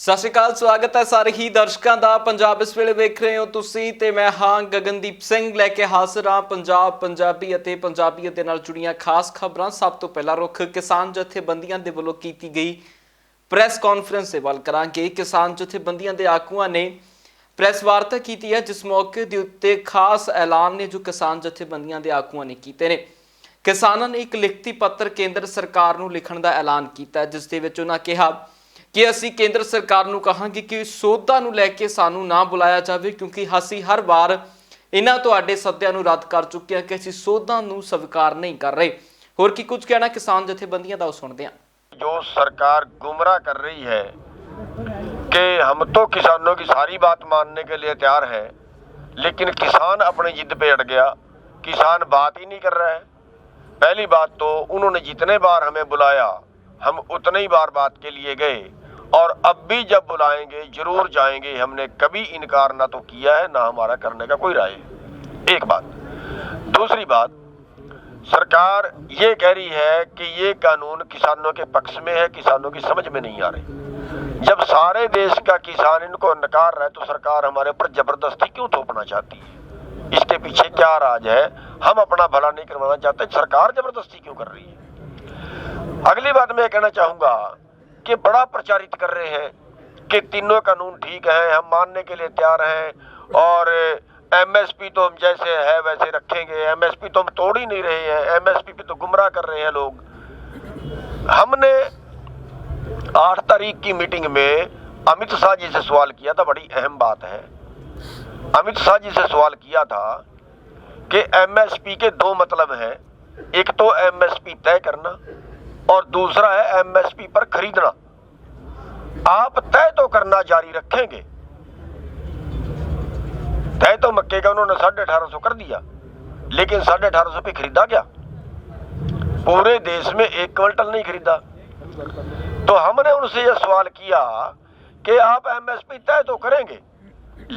ਸਤਿ ਸ਼੍ਰੀ ਅਕਾਲ, ਸਵਾਗਤ ਹੈ ਸਾਰੇ ਹੀ ਦਰਸ਼ਕਾਂ ਦਾ। ਪੰਜਾਬ ਇਸ ਵੇਲੇ ਵੇਖ ਰਹੇ ਹੋ ਤੁਸੀਂ ਤੇ ਮੈਂ ਹਾਂ ਗਗਨਦੀਪ ਸਿੰਘ ਲੈ ਕੇ ਹਾਜ਼ਰ ਹਾਂ ਪੰਜਾਬ, ਪੰਜਾਬੀ ਅਤੇ ਪੰਜਾਬੀਅਤ ਦੇ ਨਾਲ ਜੁੜੀਆਂ ਖਾਸ ਖਬਰਾਂ। ਸਭ ਤੋਂ ਪਹਿਲਾਂ ਰੁੱਖ ਕਿਸਾਨ ਜਥੇਬੰਦੀਆਂ ਦੇ ਵੱਲੋਂ ਕੀਤੀ ਗਈ ਪ੍ਰੈਸ ਕਾਨਫਰੰਸ ਦੇ ਵੱਲ ਕਰਾਂਗੇ। ਕਿਸਾਨ ਜਥੇਬੰਦੀਆਂ ਦੇ ਆਗੂਆਂ ਨੇ ਪ੍ਰੈਸ ਵਾਰਤਾ ਕੀਤੀ ਹੈ, ਜਿਸ ਮੌਕੇ ਦੇ ਉੱਤੇ ਖਾਸ ਐਲਾਨ ਨੇ ਜੋ ਕਿਸਾਨ ਜਥੇਬੰਦੀਆਂ ਦੇ ਆਗੂਆਂ ਨੇ ਕੀਤੇ ਨੇ। ਕਿਸਾਨਾਂ ਨੇ ਇੱਕ ਲਿਖਤੀ ਪੱਤਰ ਕੇਂਦਰ ਸਰਕਾਰ ਨੂੰ ਲਿਖਣ ਦਾ ਐਲਾਨ ਕੀਤਾ, ਜਿਸ ਦੇ ਵਿੱਚ ਉਹਨਾਂ ਕਿਹਾ ਕਿ ਅਸੀਂ ਕੇਂਦਰ ਸਰਕਾਰ ਨੂੰ ਕਹਾਂਗੇ ਕਿ ਸੋਧਾਂ ਨੂੰ ਲੈ ਕੇ ਸਾਨੂੰ ਨਾ ਬੁਲਾਇਆ ਜਾਵੇ, ਕਿਉਂਕਿ ਅਸੀਂ ਹਰ ਵਾਰ ਇਹਨਾਂ ਤੁਹਾਡੇ ਸੱਦਿਆਂ ਨੂੰ ਰੱਦ ਕਰ ਚੁੱਕੇ ਹਾਂ ਕਿ ਅਸੀਂ ਸੋਧਾਂ ਨੂੰ ਸਵੀਕਾਰ ਨਹੀਂ ਕਰ ਰਹੇ। ਹੋਰ ਕੀ ਕੁਝ ਕਹਿਣਾ ਕਿਸਾਨ ਜਥੇਬੰदियां ਦਾ, सुनते हैं। जो सरकार गुमराह कर रही है कि हम तो किसानों की सारी बात मानने के लिए तैयार है, लेकिन किसान अपनी जिद पे अड़ गया। किसान बात ही नहीं कर रहा है। पहली बात तो उन्होंने जितने बार हमें बुलाया हम उतने ही बार बात के लिए गए, और अब भी जब बुलाएंगे जरूर जाएंगे। हमने कभी इनकार ना तो किया है ना हमारा करने का कोई राय है। एक बात। दूसरी बात, सरकार ये कह रही है कि ये कानून किसानों के पक्ष में है, किसानों की समझ में नहीं आ रही। जब सारे देश का किसान इनको नकार रहा है तो सरकार हमारे ऊपर जबरदस्ती क्यों थोपना चाहती है? इसके पीछे क्या राज है? हम अपना भला नहीं करवाना चाहते, सरकार जबरदस्ती क्यों कर रही है? अगली बात मैं कहना चाहूंगा कि बड़ा प्रचारित कर रहे हैं कि तीनों कानून ठीक है, हम मानने के लिए तैयार हैं, और एमएसपी तो हम जैसे है वैसे रखेंगे। एमएसपी तो हम तोड़ ही नहीं रहे हैं, एमएसपी पे तो गुमराह कर रहे हैं लोग। हमने 8 तारीख की मीटिंग में अमित शाह जी से सवाल किया था, बड़ी अहम बात है। अमित शाह जी से सवाल किया था कि एमएसपी के दो मतलब हैं, एक तो एमएसपी तय करना और दूसरा है एमएसपी पर खरीदना। आप तय तो करना जारी रखेंगे। तय तो मक्के का उन्होंने 1850 कर दिया, लेकिन 1850 पे खरीदा क्या? पूरे देश में 1 क्विंटल नहीं खरीदा। तो हमने उनसे यह सवाल किया कि आप एमएसपी तय तो करेंगे,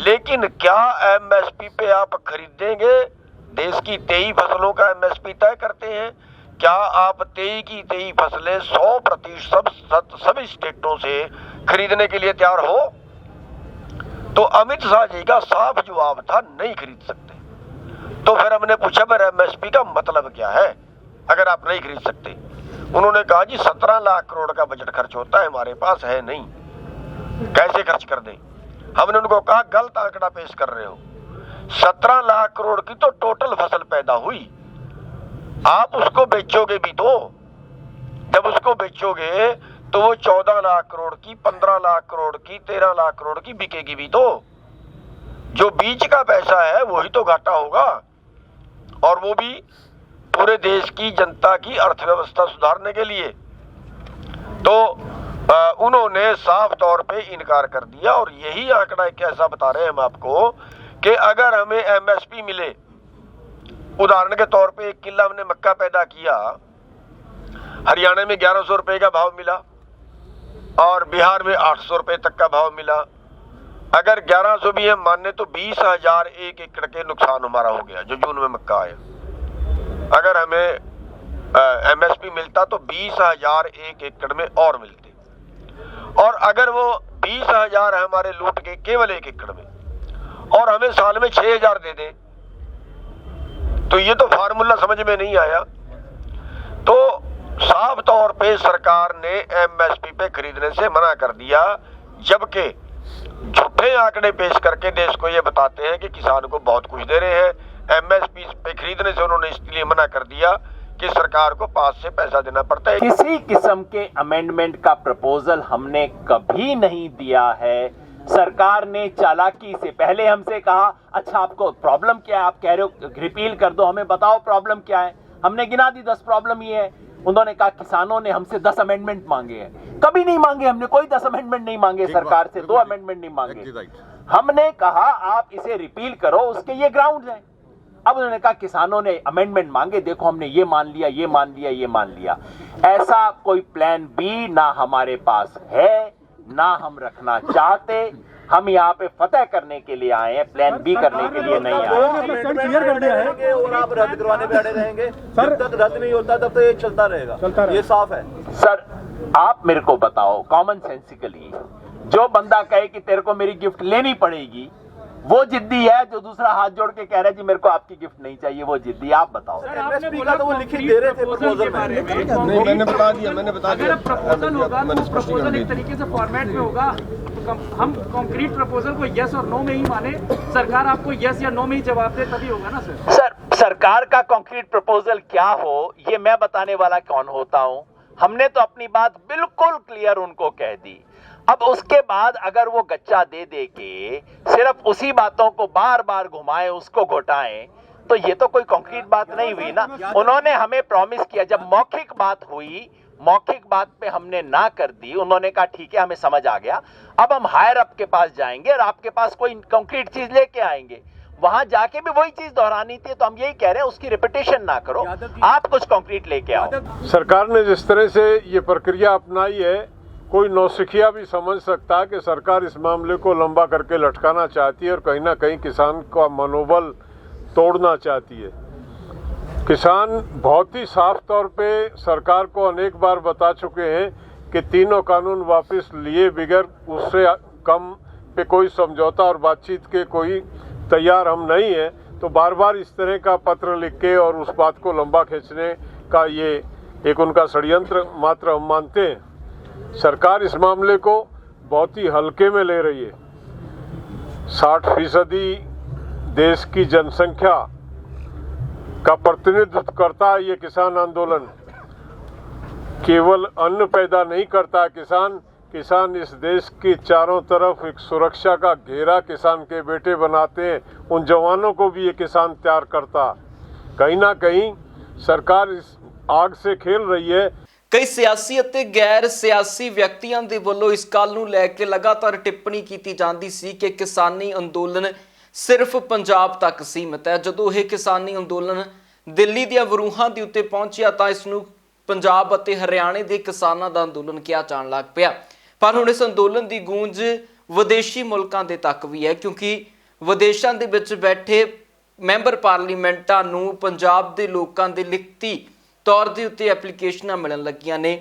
लेकिन क्या एमएसपी पे आप खरीदेंगे? देश की 23 फसलों का एमएसपी तय करते हैं। क्या आप 23 की 23 फसलें 100% सभी स्टेटों से खरीदने के लिए तैयार हो? तो अमित शाह जी का साफ जवाब था, नहीं खरीद सकते। तो फिर हमने पूछा फिर एमएसपी का मतलब क्या है अगर आप नहीं खरीद सकते? उन्होंने कहा जी 17 लाख करोड़ का बजट खर्च होता है, हमारे पास है नहीं, कैसे खर्च कर दें? हमने उनको कहा गलत आंकड़ा पेश कर रहे हो। 17 लाख करोड़ की तो टोटल फसल पैदा हुई, आप उसको बेचोगे भी तो। जब उसको बेचोगे तो वो 14 लाख करोड़ की, 15 लाख करोड़ की, 13 लाख करोड़ की बिकेगी भी तो। जो बीच का पैसा है वही तो घाटा होगा, और वो भी पूरे देश की जनता की अर्थव्यवस्था सुधारने के लिए। तो उन्होंने साफ तौर पे इनकार कर दिया, और यही आंकड़ा एक ऐसा बता रहे हैं हम आपको कि अगर हमें एमएसपी मिले, उदाहरण के तौर पे 1 किला हमने मक्का पैदा किया, हरियाणा में 1100 रुपए का भाव मिला और बिहार में 800 रुपए तक का भाव मिला। अगर 1100 भी हम माने तो 20,000 1 एकड़ के नुकसान हमारा हो गया जो जून में मक्का आया। अगर हमें एमएसपी मिलता तो 20,000 1 एकड़ में और मिलते, और अगर वो 20,000 हमारे लूट के केवल 1 एकड़ में, और हमें साल में 6,000 दे दे, तो ये तो फार्मूला समझ में नहीं आया। तो साफ तौर पे सरकार ने एमएसपी पे खरीदने से मना कर दिया, जबकि झूठे आंकड़े पेश करके देश को ये बताते हैं कि किसान को बहुत कुछ दे रहे हैं। एमएसपी पे खरीदने से उन्होंने इसलिए मना कर दिया कि सरकार को पास से पैसा देना पड़ता है। किसी किस्म के अमेंडमेंट का प्रपोजल हमने कभी नहीं दिया है। सरकार ने चालाकी से पहले हमसे कहा अच्छा आपको प्रॉब्लम क्या है, आप कह रहे हो रिपील कर दो, हमें बताओ प्रॉब्लम क्या है। हमने गिना दी 10 प्रॉब्लम ये है। उन्होंने कहा किसानों ने हमसे 10 अमेंडमेंट मांगे हैं। कभी नहीं मांगे, हमने कोई 10 अमेंडमेंट नहीं मांगे सरकार से, 2 अमेंडमेंट नहीं मांगे। हमने कहा आप इसे रिपील करो, उसके ये ग्राउंड हैं। अब उन्होंने कहा किसानों ने अमेंडमेंट मांगे, देखो हमने ये मान लिया, ये मान लिया, ये मान लिया। ऐसा कोई प्लान बी ना हमारे पास है, ना हम रखना चाहते। हम यहाँ पे फतह करने के लिए आए हैं, प्लान बी करने के लिए नहीं आए। क्लियर कर दिया है और आप रद्द करवाने पे अड़े रहेंगे सर। जब तक रद्द नहीं होता तब तक ये चलता रहेगा, ये साफ है। सर आप मेरे को बताओ कॉमन सेंसिकली, जो बंदा कहे कि तेरे को मेरी गिफ्ट लेनी पड़ेगी वो जिद्दी है, जो दूसरा हाथ जोड़ के कह रहा है जी मेरे को आपकी गिफ्ट नहीं चाहिए वो जिद्दी। आप बताओ। एमएसपी का तो वो लिखित दे रहे थे प्रपोजल में। नहीं, मैंने बता दिया अगर प्रपोजल होगा तो प्रपोजल एक तरीके से फॉर्मेट में होगा, तो हम कॉन्क्रीट प्रपोजल को यस और नो में ही माने, सरकार आपको यस या नो में ही जवाब दे तभी होगा ना सर। सरकार का कॉन्क्रीट प्रपोजल क्या हो ये मैं बताने वाला कौन होता हूं? हमने तो अपनी बात बिल्कुल क्लियर उनको कह दी। अब उसके बाद अगर वो गच्चा दे दे के सिर्फ उसी बातों को बार बार घुमाएं, उसको घोटाएं, तो ये तो कोई कॉन्क्रीट बात नहीं हुई ना। उन्होंने हमें प्रॉमिस किया, जब मौखिक बात हुई, मौखिक बात पे हमने ना कर दी, उन्होंने कहा ठीक है हमें समझ आ गया, अब हम हायर अप के पास जाएंगे और आपके पास कोई कॉन्क्रीट चीज लेके आएंगे। वहां जाके भी वही चीज दोहरानी थी, तो हम यही कह रहे हैं उसकी रिपीटेशन ना करो, आप कुछ कॉन्क्रीट लेके आओ। सरकार ने जिस तरह से ये प्रक्रिया अपनाई है, कोई नौसिखिया भी समझ सकता है कि सरकार इस मामले को लंबा करके लटकाना चाहती है और कहीं ना कहीं किसान का मनोबल तोड़ना चाहती है। किसान बहुत ही साफ तौर पे सरकार को अनेक बार बता चुके हैं कि तीनों कानून वापस लिए बगैर उससे कम पे कोई समझौता और बातचीत के कोई तैयार हम नहीं है। तो बार बार इस तरह का पत्र लिख के और उस बात को लंबा खींचने का ये एक उनका षड्यंत्र मात्र हम मानते हैं। सरकार इस मामले को बहुत ही हल्के में ले रही है। 60% देश की जनसंख्या का प्रतिनिधित्व करता है ये किसान आंदोलन। केवल अन्न पैदा नहीं करता है किसान इस देश के चारों तरफ एक सुरक्षा का घेरा किसान के बेटे बनाते हैं। उन जवानों को भी ये किसान तैयार करता। कहीं ना कहीं सरकार इस आग से खेल रही है। कई सियासी ਅਤੇ गैर सियासी ਵਿਅਕਤੀਆਂ ਦੇ ਵੱਲੋਂ ਇਸ ਗੱਲ ਨੂੰ ਲੈ ਕੇ ਲਗਾਤਾਰ ਟਿੱਪਣੀ ਕੀਤੀ ਜਾਂਦੀ ਸੀ ਕਿ ਕਿਸਾਨੀ ਅੰਦੋਲਨ ਸਿਰਫ ਪੰਜਾਬ ਤੱਕ ਸੀਮਿਤ ਹੈ। ਜਦੋਂ ਇਹ ਕਿਸਾਨੀ ਅੰਦੋਲਨ ਦਿੱਲੀ ਦੀਆਂ ਵਰੂਹਾਂ ਦੇ ਉੱਤੇ ਪਹੁੰਚਿਆ ਤਾਂ ਇਸ ਨੂੰ ਪੰਜਾਬ ਅਤੇ ਹਰਿਆਣੇ ਦੇ ਕਿਸਾਨਾਂ ਦਾ ਅੰਦੋਲਨ ਕਿਹਾ ਜਾਣ ਲੱਗ ਪਿਆ। ਪਰ ਹੁਣ ਇਸ ਅੰਦੋਲਨ ਦੀ ਗੂੰਜ ਵਿਦੇਸ਼ੀ ਮੁਲਕਾਂ ਦੇ ਤੱਕ ਵੀ ਹੈ, ਕਿਉਂਕਿ ਵਿਦੇਸ਼ਾਂ ਦੇ ਵਿੱਚ ਬੈਠੇ ਮੈਂਬਰ ਪਾਰਲੀਮੈਂਟਾਂ ਨੂੰ ਪੰਜਾਬ ਦੇ ਲੋਕਾਂ ਦੇ ਲਿਖਤੀ ਤੌਰ ਦੇ ਉੱਤੇ ਐਪਲੀਕੇਸ਼ਨਾਂ ਮਿਲਣ ਲੱਗੀਆਂ ਨੇ।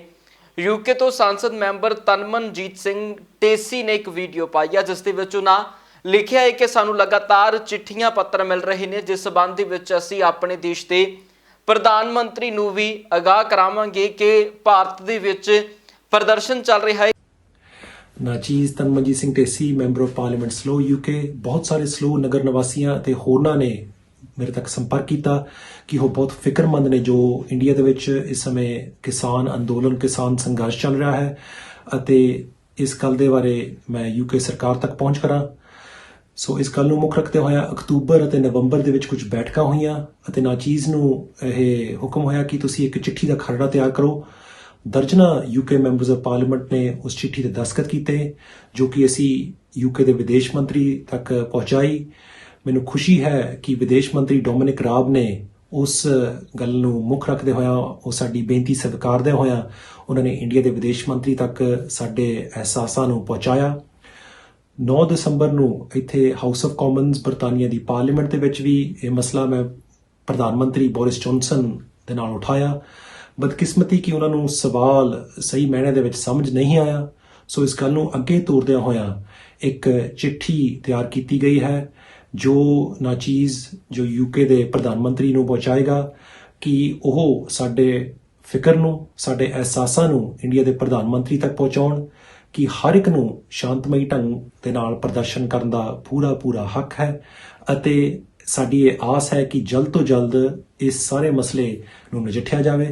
यूके तो सांसद मैंबर तनमनजीत सिंह टेसी ने एक वीडियो पाई है जिस दे विच उन्हां लिखिआ है कि सानू लगातार चिट्ठियां पत्र मिल रहे ने जिस संबंध दे विच असीं अपने देश के प्रधान मंत्री नूं भी आगाह करावांगे कि भारत दे विच प्रदर्शन चल रहा है। नाचीज़ Tanmanjit Singh Dhesi member of parliament Slough UK बहुत सारे स्लो नगर निवासियों ते होरनां ने मेरे तक संपर्क किया कि वो बहुत फिक्रमंद ने जो इंडिया दे विच इस समय किसान अंदोलन किसान संघर्ष चल रहा है अते इस गल दे बारे मैं यूके सरकार तक पहुँच करा। सो इस गल नूं मुख रखते होया अक्तूबर अते नवंबर दे विच कुछ बैठकां होईयां अते नाचीज़ नूं यह हुक्म होया कि तुसीं एक चिट्ठी दा खरड़ा तैयार करो। दर्जना यूके मैंबर्स ऑफ पार्लीमेंट ने उस चिट्ठी ते दस्तखत कीते जो कि असीं यूके दे विदेश मंत्री तक पहुँचाई। मैनूं खुशी है कि विदेश मंत्री डोमिनिक राब ने उस गल नूं मुख रखते होया वो साडी बेनती स्वीकारदे होया उन्होंने इंडिया के विदेश मंत्री तक साडे एहसासां नूं पहुंचाया। 9 दसंबर नूं इत्थे हाउस ऑफ कॉमन्स बरतानिया की पार्लीमेंट दे विच भी ये मसला मैं प्रधानमंत्री बोरिस जॉनसन दे नाल उठाया। बदकिस्मती कि उन्हां नूं सवाल सही मैणे दे विच समझ नहीं आया। सो इस गल नूं अगे तोरदे होया एक चिट्ठी तैयार की गई है जो नाचीज़ जो यूके दे प्रधानमंत्री नूं पहुंचाएगा कि वह साडे फिक्र नूं साडे एहसासां नूं इंडिया के प्रधानमंत्री तक पहुँचाउण कि हर एक नूं शांतमई ढंग दे नाल प्रदर्शन करन दा पूरा पूरा हक है अते साडी ये आस है कि जल्द तो जल्द इस सारे मसले नूं नजिठिया जावे।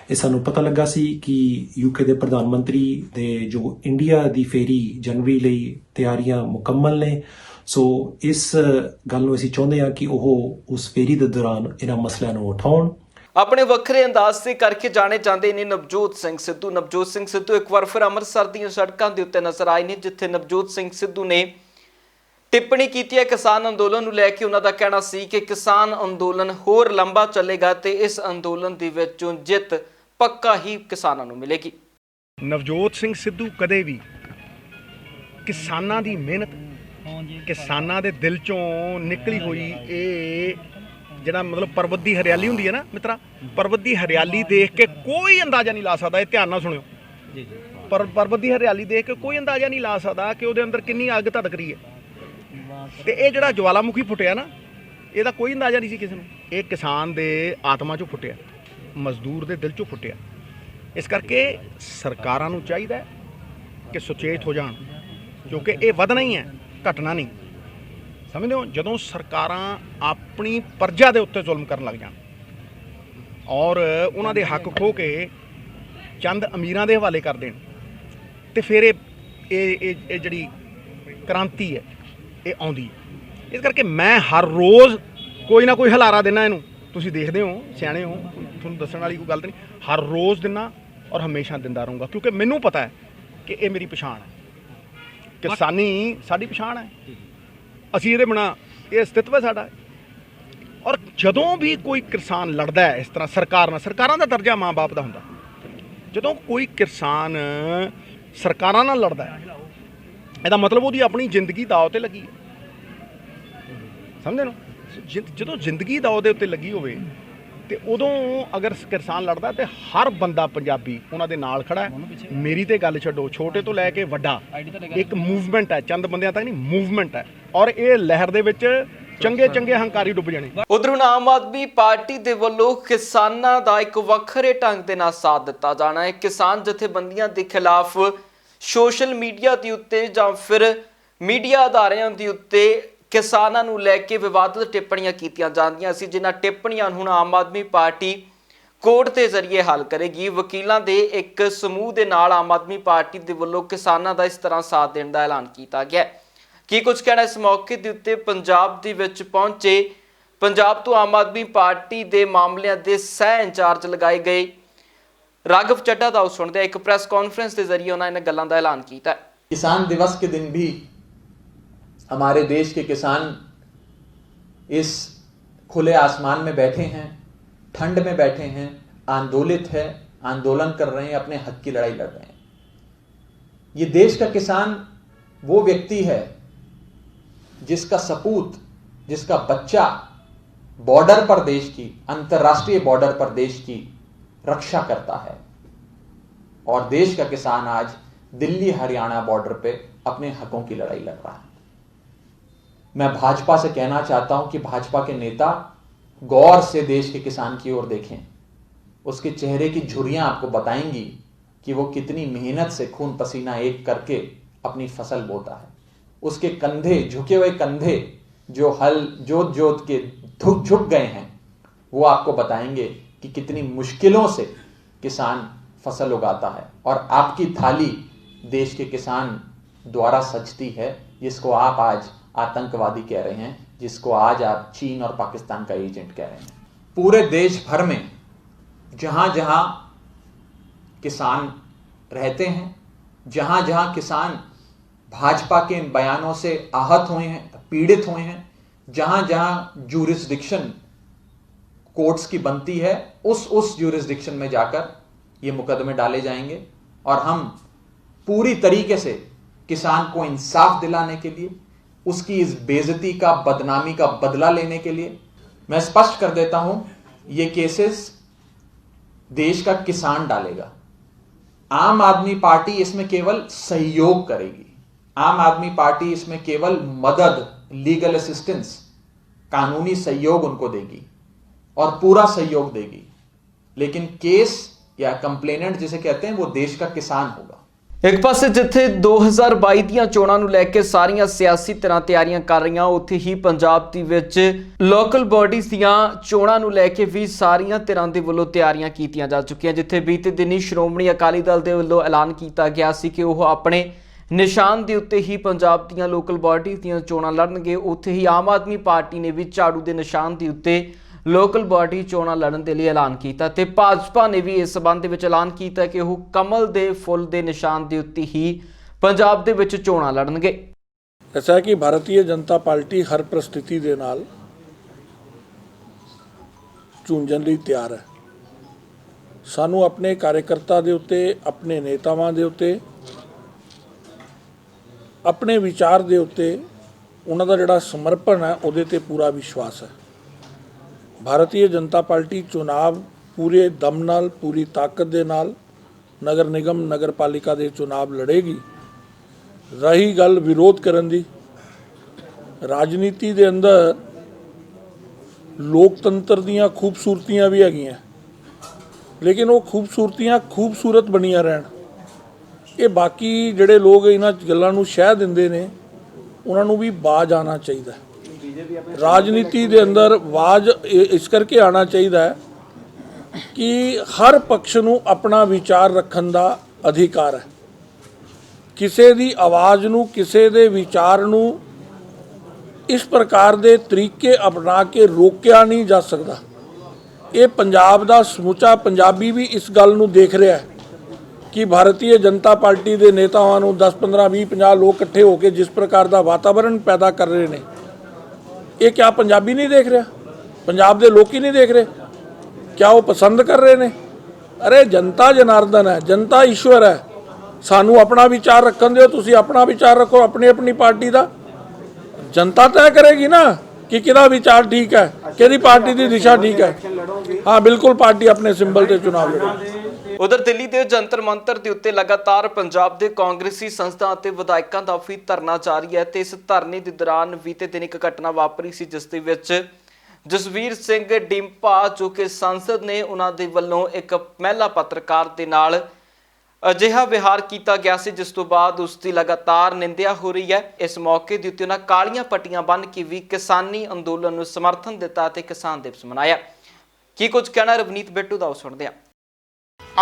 ये सानूं पता लगा सी कि यूके के प्रधानमंत्री दे जो इंडिया की फेरी जनवरी लई तैयारियां मुकम्मल ने। सो इस गल नूं असीं चाहुंदे हां कि ओह उस फेरी दे दौरान इन्हां मसलिਆਂ ਨੂੰ उठाउण। अपने वक्रे अंदाज से करके जाने जाते ने नवजोत सिंह सिद्धू। नवजोत सिंह सिद्धू एक बार फिर अमृतसर दी सड़कों के उत्ते नजर आए ने जिथे नवजोत सिंह सिद्धू ने टिप्पणी की है किसान अंदोलन नूं लैके। उन्हां दा कहना सी कि किसान अंदोलन होर लंबा चलेगा ते इस अंदोलन दे विचों जित पक्का ही किसानां नूं मिलेगी। नवजोत सिंह सिद्धू कदे भी किसानां दी मेहनत किसानां दे दिल चों निकली हुई ਜਿਹੜਾ ਮਤਲਬ ਪਰਬਤ ਦੀ ਹਰਿਆਲੀ ਹੁੰਦੀ ਹੈ ਨਾ ਮਿੱਤਰਾ, ਪਰਬਤ ਦੀ ਹਰਿਆਲੀ ਦੇਖ ਕੇ ਕੋਈ ਅੰਦਾਜ਼ਾ ਨਹੀਂ ਲਾ ਸਕਦਾ। ਇਹ ਧਿਆਨ ਨਾਲ ਸੁਣਿਓ ਜੀ। ਪਰਬਤ ਦੀ ਹਰਿਆਲੀ ਦੇਖ ਕੇ ਕੋਈ ਅੰਦਾਜ਼ਾ ਨਹੀਂ ਲਾ ਸਕਦਾ ਕਿ ਉਹਦੇ ਅੰਦਰ ਕਿੰਨੀ ਅੱਗ ਧੜਕ ਰਹੀ ਹੈ। ਤੇ ਇਹ ਜਿਹੜਾ ਜਵਾਲਾਮੁਖੀ ਫੁੱਟਿਆ ਨਾ, ਇਹਦਾ ਕੋਈ ਅੰਦਾਜ਼ਾ ਨਹੀਂ ਸੀ ਕਿਸੇ ਨੂੰ। ਇਹ ਕਿਸਾਨ ਦੇ ਆਤਮਾ 'ਚੋਂ ਫੁੱਟਿਆ, ਮਜ਼ਦੂਰ ਦੇ ਦਿਲ 'ਚੋਂ ਫੁੱਟਿਆ। ਇਸ ਕਰਕੇ ਸਰਕਾਰਾਂ ਨੂੰ ਚਾਹੀਦਾ ਹੈ ਕਿ ਸੁਚੇਤ ਹੋ ਜਾਣ, ਕਿਉਂਕਿ ਇਹ ਵਧਣਾ ਹੀ ਹੈ, ਘਟਣਾ ਨਹੀਂ। ਸਮਝਦੇ ਹੋ, ਜਦੋਂ ਸਰਕਾਰਾਂ ਆਪਣੀ ਪ੍ਰਜਾ ਦੇ ਉੱਤੇ ਜ਼ੁਲਮ ਕਰਨ ਲੱਗ ਜਾਣ ਔਰ ਉਹਨਾਂ ਦੇ ਹੱਕ ਖੋਹ ਕੇ ਚੰਦ ਅਮੀਰਾਂ ਦੇ ਹਵਾਲੇ ਕਰ ਦੇਣ, ਤੇ ਫਿਰ ਇਹ ਜਿਹੜੀ ਕ੍ਰਾਂਤੀ ਹੈ ਇਹ ਆਉਂਦੀ ਹੈ। ਇਸ ਕਰਕੇ ਮੈਂ ਹਰ ਰੋਜ਼ ਕੋਈ ਨਾ ਕੋਈ ਹਲਾਰਾ ਦਿੰਦਾ ਇਹਨੂੰ। ਤੁਸੀਂ ਦੇਖਦੇ ਹੋ, ਸਿਆਣੇ ਹੋ, ਤੁਹਾਨੂੰ ਦੱਸਣ ਵਾਲੀ ਕੋਈ ਗੱਲ ਤਾਂ ਨਹੀਂ। ਹਰ ਰੋਜ਼ ਦਿੰਦਾ ਔਰ ਹਮੇਸ਼ਾ ਦਿੰਦਾ ਰਹੂੰਗਾ, ਕਿਉਂਕਿ ਮੈਨੂੰ ਪਤਾ ਹੈ ਕਿ ਇਹ ਮੇਰੀ ਪਛਾਣ ਹੈ। ਕਿਸਾਨੀ ਸਾਡੀ ਪਛਾਣ ਹੈ, ਅਸੀਂ ਇਹਦੇ ਬਿਨਾਂ, ਇਹ ਅਸਤਿਤਵ ਹੈ ਸਾਡਾ। ਔਰ ਜਦੋਂ ਵੀ ਕੋਈ ਕਿਸਾਨ ਲੜਦਾ ਹੈ ਇਸ ਤਰ੍ਹਾਂ ਸਰਕਾਰ ਨਾਲ, ਸਰਕਾਰਾਂ ਦਾ ਦਰਜਾ ਮਾਂ ਬਾਪ ਦਾ ਹੁੰਦਾ, ਜਦੋਂ ਕੋਈ ਕਿਸਾਨ ਸਰਕਾਰਾਂ ਨਾਲ ਲੜਦਾ ਹੈ, ਇਹਦਾ ਮਤਲਬ ਉਹਦੀ ਆਪਣੀ ਜ਼ਿੰਦਗੀ ਦਾਅ 'ਤੇ ਲੱਗੀ ਹੈ। ਸਮਝਦੇ ਨਾ, ਜਦੋਂ ਜ਼ਿੰਦਗੀ ਦਾਅ ਦੇ ਉੱਤੇ ਲੱਗੀ ਹੋਵੇ ਤੇ ਉਦੋਂ ਅਗਰ ਕਿਸਾਨ ਲੜਦਾ ਤੇ ਹਰ ਬੰਦਾ ਪੰਜਾਬੀ ਉਹਨਾਂ ਦੇ ਨਾਲ ਖੜਾ ਹੈ। ਮੇਰੀ ਤੇ ਗੱਲ ਛੱਡੋ, ਛੋਟੇ ਤੋਂ ਲੈ ਕੇ ਵੱਡਾ ਇੱਕ ਮੂਵਮੈਂਟ ਹੈ, ਚੰਦ ਬੰਦਿਆਂ ਤੱਕ ਨਹੀਂ, ਮੂਵਮੈਂਟ ਹੈ। ਔਰ ਇਹ ਲਹਿਰ ਦੇ ਵਿੱਚ ਚੰਗੇ ਚੰਗੇ ਹੰਕਾਰੀ ਡੁੱਬ ਜਾਣੇ। ਉਧਰ ਹੁਣ ਆਮ ਆਦਮੀ ਪਾਰਟੀ ਦੇ ਵੱਲੋਂ ਕਿਸਾਨਾਂ ਦਾ ਇੱਕ ਵੱਖਰੇ ਢੰਗ ਦੇ ਨਾਲ ਸਾਥ ਦਿੱਤਾ ਜਾਣਾ ਹੈ। ਕਿਸਾਨ ਜਥੇਬੰਦੀਆਂ ਦੇ ਖਿਲਾਫ ਸੋਸ਼ਲ ਮੀਡੀਆ ਦੇ ਉੱਤੇ ਜਾਂ ਫਿਰ ਮੀਡੀਆ ਅਦਾਰਿਆਂ ਦੇ ਉੱਤੇ ਕਿਸਾਨਾਂ ਨੂੰ ਲੈ ਕੇ ਵਿਵਾਦਤ ਟਿੱਪਣੀਆਂ ਕੀਤੀਆਂ ਜਾਂਦੀਆਂ ਸੀ, ਜਿਨ੍ਹਾਂ ਟਿੱਪਣੀਆਂ ਹੁਣ ਆਮ ਆਦਮੀ ਪਾਰਟੀ ਕੋਰਟ ਦੇ ਜ਼ਰੀਏ ਹੱਲ ਕਰੇਗੀ। ਵਕੀਲਾਂ ਦੇ ਇੱਕ ਸਮੂਹ ਦੇ ਨਾਲ ਆਮ ਆਦਮੀ ਪਾਰਟੀ ਦੇ ਵੱਲੋਂ ਕਿਸਾਨਾਂ ਦਾ ਇਸ ਤਰ੍ਹਾਂ ਸਾਥ ਦੇਣ ਦਾ ਐਲਾਨ ਕੀਤਾ ਗਿਆ। ਕੀ ਕੁਝ ਕਹਿਣਾ ਇਸ ਮੌਕੇ ਦੇ ਉੱਤੇ ਪੰਜਾਬ ਦੇ ਵਿੱਚ ਪਹੁੰਚੇ ਪੰਜਾਬ ਤੋਂ ਆਮ ਆਦਮੀ ਪਾਰਟੀ ਦੇ ਮਾਮਲਿਆਂ ਦੇ ਸਹਿ ਇੰਚਾਰਜ ਲਗਾਏ ਗਏ ਰਾਘਵ ਚੱਡਾ ਦਾ, ਸੁਣਦੇ ਆ। ਇੱਕ ਪ੍ਰੈਸ ਕਾਨਫਰੰਸ ਦੇ ਜ਼ਰੀਏ ਉਹਨਾਂ ਨੇ ਗੱਲਾਂ ਦਾ ਐਲਾਨ ਕੀਤਾ। किसान दिवस के दिन भी हमारे देश के किसान इस खुले आसमान में बैठे हैं, ठंड में बैठे हैं, आंदोलित है, आंदोलन कर रहे हैं, अपने हक की लड़ाई लड़ रहे हैं। ये देश का किसान वो व्यक्ति है जिसका सपूत, जिसका बच्चा बॉर्डर पर देश की, अंतर्राष्ट्रीय बॉर्डर पर देश की रक्षा करता है, और देश का किसान आज दिल्ली हरियाणा बॉर्डर पे अपने हकों की लड़ाई लड़ रहा है। मैं भाजपा से कहना चाहता हूं कि भाजपा के नेता गौर से देश के किसान की ओर देखें। उसके चेहरे की झुर्रियां आपको बताएंगी कि वो कितनी मेहनत से खून पसीना एक करके अपनी फसल बोता है। उसके कंधे, झुके हुए कंधे जो हल जोत जोत के झुक गए हैं, वो आपको बताएंगे कि कितनी मुश्किलों से किसान फसल उगाता है। और आपकी थाली देश के किसान द्वारा सजती है, जिसको आप आज आतंकवादी कह रहे हैं, जिसको आज आप चीन और पाकिस्तान का एजेंट कह रहे हैं। पूरे देश भर में जहां जहां किसान रहते हैं, जहां जहां किसान भाजपा के इन बयानों से आहत हुए हैं, पीड़ित हुए हैं, जहां जहां ज्यूरिसडिक्शन कोर्ट्स की बनती है, उस ज्यूरिसडिक्शन में जाकर ये मुकदमे डाले जाएंगे। और हम पूरी तरीके से किसान को इंसाफ दिलाने के लिए, उसकी इस बेइज्जती का, बदनामी का बदला लेने के लिए, मैं स्पष्ट कर देता हूं, ये केसेस देश का किसान डालेगा। आम आदमी पार्टी इसमें केवल सहयोग करेगी। आम आदमी पार्टी इसमें केवल मदद, लीगल असिस्टेंस, कानूनी सहयोग उनको देगी और पूरा सहयोग देगी। लेकिन केस या कंप्लेनेंट जिसे कहते हैं, वो देश का किसान होगा। ਇੱਕ ਪਾਸੇ ਜਿੱਥੇ 2022 ਦੀਆਂ ਚੋਣਾਂ ਨੂੰ ਲੈ ਕੇ ਸਾਰੀਆਂ ਸਿਆਸੀ ਧਿਰਾਂ ਤਿਆਰੀਆਂ ਕਰ ਰਹੀਆਂ, ਉੱਥੇ ਹੀ ਪੰਜਾਬ ਦੇ ਵਿੱਚ ਲੋਕਲ ਬਾਡੀਜ਼ ਦੀਆਂ ਚੋਣਾਂ ਨੂੰ ਲੈ ਕੇ ਵੀ ਸਾਰੀਆਂ ਧਿਰਾਂ ਦੇ ਵੱਲੋਂ ਤਿਆਰੀਆਂ ਕੀਤੀਆਂ ਜਾ ਚੁੱਕੀਆਂ। ਜਿੱਥੇ ਬੀਤੇ ਦਿਨੀ ਸ਼੍ਰੋਮਣੀ ਅਕਾਲੀ ਦਲ ਦੇ ਵੱਲੋਂ ਐਲਾਨ ਕੀਤਾ ਗਿਆ ਸੀ ਕਿ ਉਹ ਆਪਣੇ ਨਿਸ਼ਾਨ ਦੇ ਉੱਤੇ ਹੀ ਪੰਜਾਬ ਦੀਆਂ ਲੋਕਲ ਬਾਡੀਜ਼ ਦੀਆਂ ਚੋਣਾਂ ਲੜਨਗੇ, ਉੱਥੇ ਹੀ ਆਮ ਆਦਮੀ ਪਾਰਟੀ ਨੇ ਵੀ ਝਾੜੂ ਦੇ ਨਿਸ਼ਾਨ ਦੇ ਉੱਤੇ ਲੋਕਲ ਬਾਡੀ ਚੋਣਾਂ ਲੜਨ ਦੇ ਲਈ ਐਲਾਨ ਕੀਤਾ ਤੇ ਭਾਜਪਾ ਨੇ ਵੀ ਇਸ ਸੰਬੰਧ ਵਿੱਚ ਐਲਾਨ ਕੀਤਾ ਕਿ ਉਹ ਕਮਲ ਦੇ ਫੁੱਲ ਦੇ ਨਿਸ਼ਾਨ ਦੇ ਉੱਤੇ ਹੀ ਪੰਜਾਬ ਦੇ ਵਿੱਚ ਚੋਣਾਂ ਲੜਨਗੇ। ਐਸਾ ਕਿ ਭਾਰਤੀ ਜਨਤਾ ਪਾਰਟੀ ਹਰ ਪ੍ਰਸਥਿਤੀ ਦੇ ਨਾਲ ਝੁੰਝਣ ਲਈ ਤਿਆਰ ਹੈ। ਸਾਨੂੰ ਆਪਣੇ ਕਾਰਜਕਰਤਾ ਦੇ ਉੱਤੇ, ਆਪਣੇ ਨੇਤਾਵਾਂ ਦੇ ਉੱਤੇ, ਆਪਣੇ ਵਿਚਾਰ ਦੇ ਉੱਤੇ ਉਹਨਾਂ ਦਾ ਜਿਹੜਾ ਸਮਰਪਣ ਹੈ ਉਹਦੇ ਤੇ ਪੂਰਾ ਵਿਸ਼ਵਾਸ ਹੈ। ਭਾਰਤੀ ਜਨਤਾ ਪਾਰਟੀ ਚੁਣਾਵ ਪੂਰੇ ਦਮ ਨਾਲ, ਪੂਰੀ ਤਾਕਤ ਦੇ ਨਾਲ ਨਗਰ ਨਿਗਮ ਨਗਰ ਪਾਲਿਕਾ ਦੇ ਚੁਣਾਵ ਲੜੇਗੀ। ਰਹੀ ਗੱਲ ਵਿਰੋਧ ਕਰਨ ਦੀ, ਰਾਜਨੀਤੀ ਦੇ ਅੰਦਰ ਲੋਕਤੰਤਰ ਦੀਆਂ ਖੂਬਸੂਰਤੀਆਂ ਵੀ ਹੈਗੀਆਂ, ਲੇਕਿਨ ਉਹ ਖੂਬਸੂਰਤੀਆਂ ਖੂਬਸੂਰਤ ਬਣੀਆਂ ਰਹਿਣ। ਇਹ ਬਾਕੀ ਜਿਹੜੇ ਲੋਕ ਇਹਨਾਂ ਗੱਲਾਂ ਨੂੰ ਸ਼ਹਿ ਦਿੰਦੇ ਨੇ, ਉਹਨਾਂ ਨੂੰ ਵੀ ਬਾਜ਼ ਆਉਣਾ ਚਾਹੀਦਾ। ਰਾਜਨੀਤੀ ਦੇ ਅੰਦਰ ਆਵਾਜ਼ ਇਸ ਕਰਕੇ ਆਉਣਾ ਚਾਹੀਦਾ ਹੈ ਕਿ ਹਰ ਪੱਖ ਨੂੰ ਆਪਣਾ ਵਿਚਾਰ ਰੱਖਣ ਦਾ ਅਧਿਕਾਰ ਹੈ। ਕਿਸੇ ਦੀ ਆਵਾਜ਼ ਨੂੰ, ਕਿਸੇ ਦੇ ਵਿਚਾਰ ਨੂੰ ਇਸ ਪ੍ਰਕਾਰ ਦੇ ਤਰੀਕੇ ਅਪਣਾ ਕੇ ਰੋਕਿਆ ਨਹੀਂ ਜਾ ਸਕਦਾ। ਇਹ ਪੰਜਾਬ ਦਾ ਸਮੁੱਚਾ ਪੰਜਾਬੀ ਵੀ ਇਸ ਗੱਲ ਨੂੰ ਦੇਖ ਰਿਹਾ ਹੈ ਕਿ ਭਾਰਤੀ ਜਨਤਾ ਪਾਰਟੀ ਦੇ ਨੇਤਾਵਾਂ ਨੂੰ 10, 15, 20, 50 ਲੋਕ ਇਕੱਠੇ ਹੋ ਕੇ ਜਿਸ ਪ੍ਰਕਾਰ ਦਾ ਵਾਤਾਵਰਣ ਪੈਦਾ ਕਰ ਰਹੇ ਨੇ, ਇਹ ਕਿਆ ਪੰਜਾਬੀ ਨਹੀਂ ਦੇਖ ਰਿਹਾ? ਪੰਜਾਬ ਦੇ ਲੋਕ ਹੀ ਨਹੀਂ ਦੇਖ ਰਹੇ? ਕਿਆ ਉਹ ਪਸੰਦ ਕਰ ਰਹੇ ਨੇ? ਅਰੇ ਜਨਤਾ ਜਨਾਰਦਨ ਹੈ, ਜਨਤਾ ਈਸ਼ਵਰ ਹੈ। ਸਾਨੂੰ ਆਪਣਾ ਵਿਚਾਰ ਰੱਖਣ ਦਿਓ, ਤੁਸੀਂ ਆਪਣਾ ਵਿਚਾਰ ਰੱਖੋ ਆਪਣੀ ਆਪਣੀ ਪਾਰਟੀ ਦਾ। ਜਨਤਾ ਤੈਅ ਕਰੇਗੀ ਨਾ ਕਿ ਕਿਹਦਾ ਵਿਚਾਰ ਠੀਕ ਹੈ, ਕਿਹੜੀ ਪਾਰਟੀ ਦੀ ਦਿਸ਼ਾ ਠੀਕ ਹੈ। ਹਾਂ ਬਿਲकुल, ਪਾਰਟੀ ਆਪਣੇ ਸਿੰਬਲ ਤੇ ਚੁਣਾਵ ਲੜੇਗੀ। ਉਧਰ ਦਿੱਲੀ ਦੇ ਜੰਤਰ ਮੰਤਰ ਦੇ ਉੱਤੇ ਲਗਾਤਾਰ ਪੰਜਾਬ ਦੇ ਕਾਂਗਰਸੀ ਸੰਸਦਾਂ ਅਤੇ ਵਿਧਾਇਕਾਂ ਦਾ ਵੀ ਧਰਨਾ ਜਾਰੀ ਹੈ ਤੇ ਇਸ ਧਰਨੇ ਦੇ ਦੌਰਾਨ ਬੀਤੇ ਦਿਨ ਇੱਕ ਘਟਨਾ ਵਾਪਰੀ ਸੀ, ਜਿਸ ਦੇ ਵਿੱਚ ਜਸਵੀਰ ਸਿੰਘ ਡਿੰਪਾ ਜੋ ਕਿ ਸੰਸਦ ਨੇ, ਉਹਨਾਂ ਦੇ ਵੱਲੋਂ ਇੱਕ ਮਹਿਲਾ ਪੱਤਰਕਾਰ ਦੇ ਨਾਲ ਅਜਿਹਾ ਵਿਹਾਰ ਕੀਤਾ ਗਿਆ ਸੀ, ਜਿਸ ਤੋਂ ਬਾਅਦ ਉਸ ਦੀ ਲਗਾਤਾਰ ਨਿੰਦਿਆ ਹੋ ਰਹੀ ਹੈ। ਇਸ ਮੌਕੇ ਦੇ ਉੱਤੇ ਉਹਨਾਂ ਕਾਲੀਆਂ ਪੱਟੀਆਂ ਬੰਨ੍ਹ ਕੇ ਵੀ ਕਿਸਾਨੀ ਅੰਦੋਲਨ ਨੂੰ ਸਮਰਥਨ ਦਿੱਤਾ ਤੇ ਕਿਸਾਨ ਦਿਵਸ ਮਨਾਇਆ। ਕੀ ਕੁਝ ਕਹਿਣਾ ਰਵਨੀਤ ਬਿੱਟੂ ਦਾ, ਉਹ ਸੁਣਦੇ ਹਾਂ।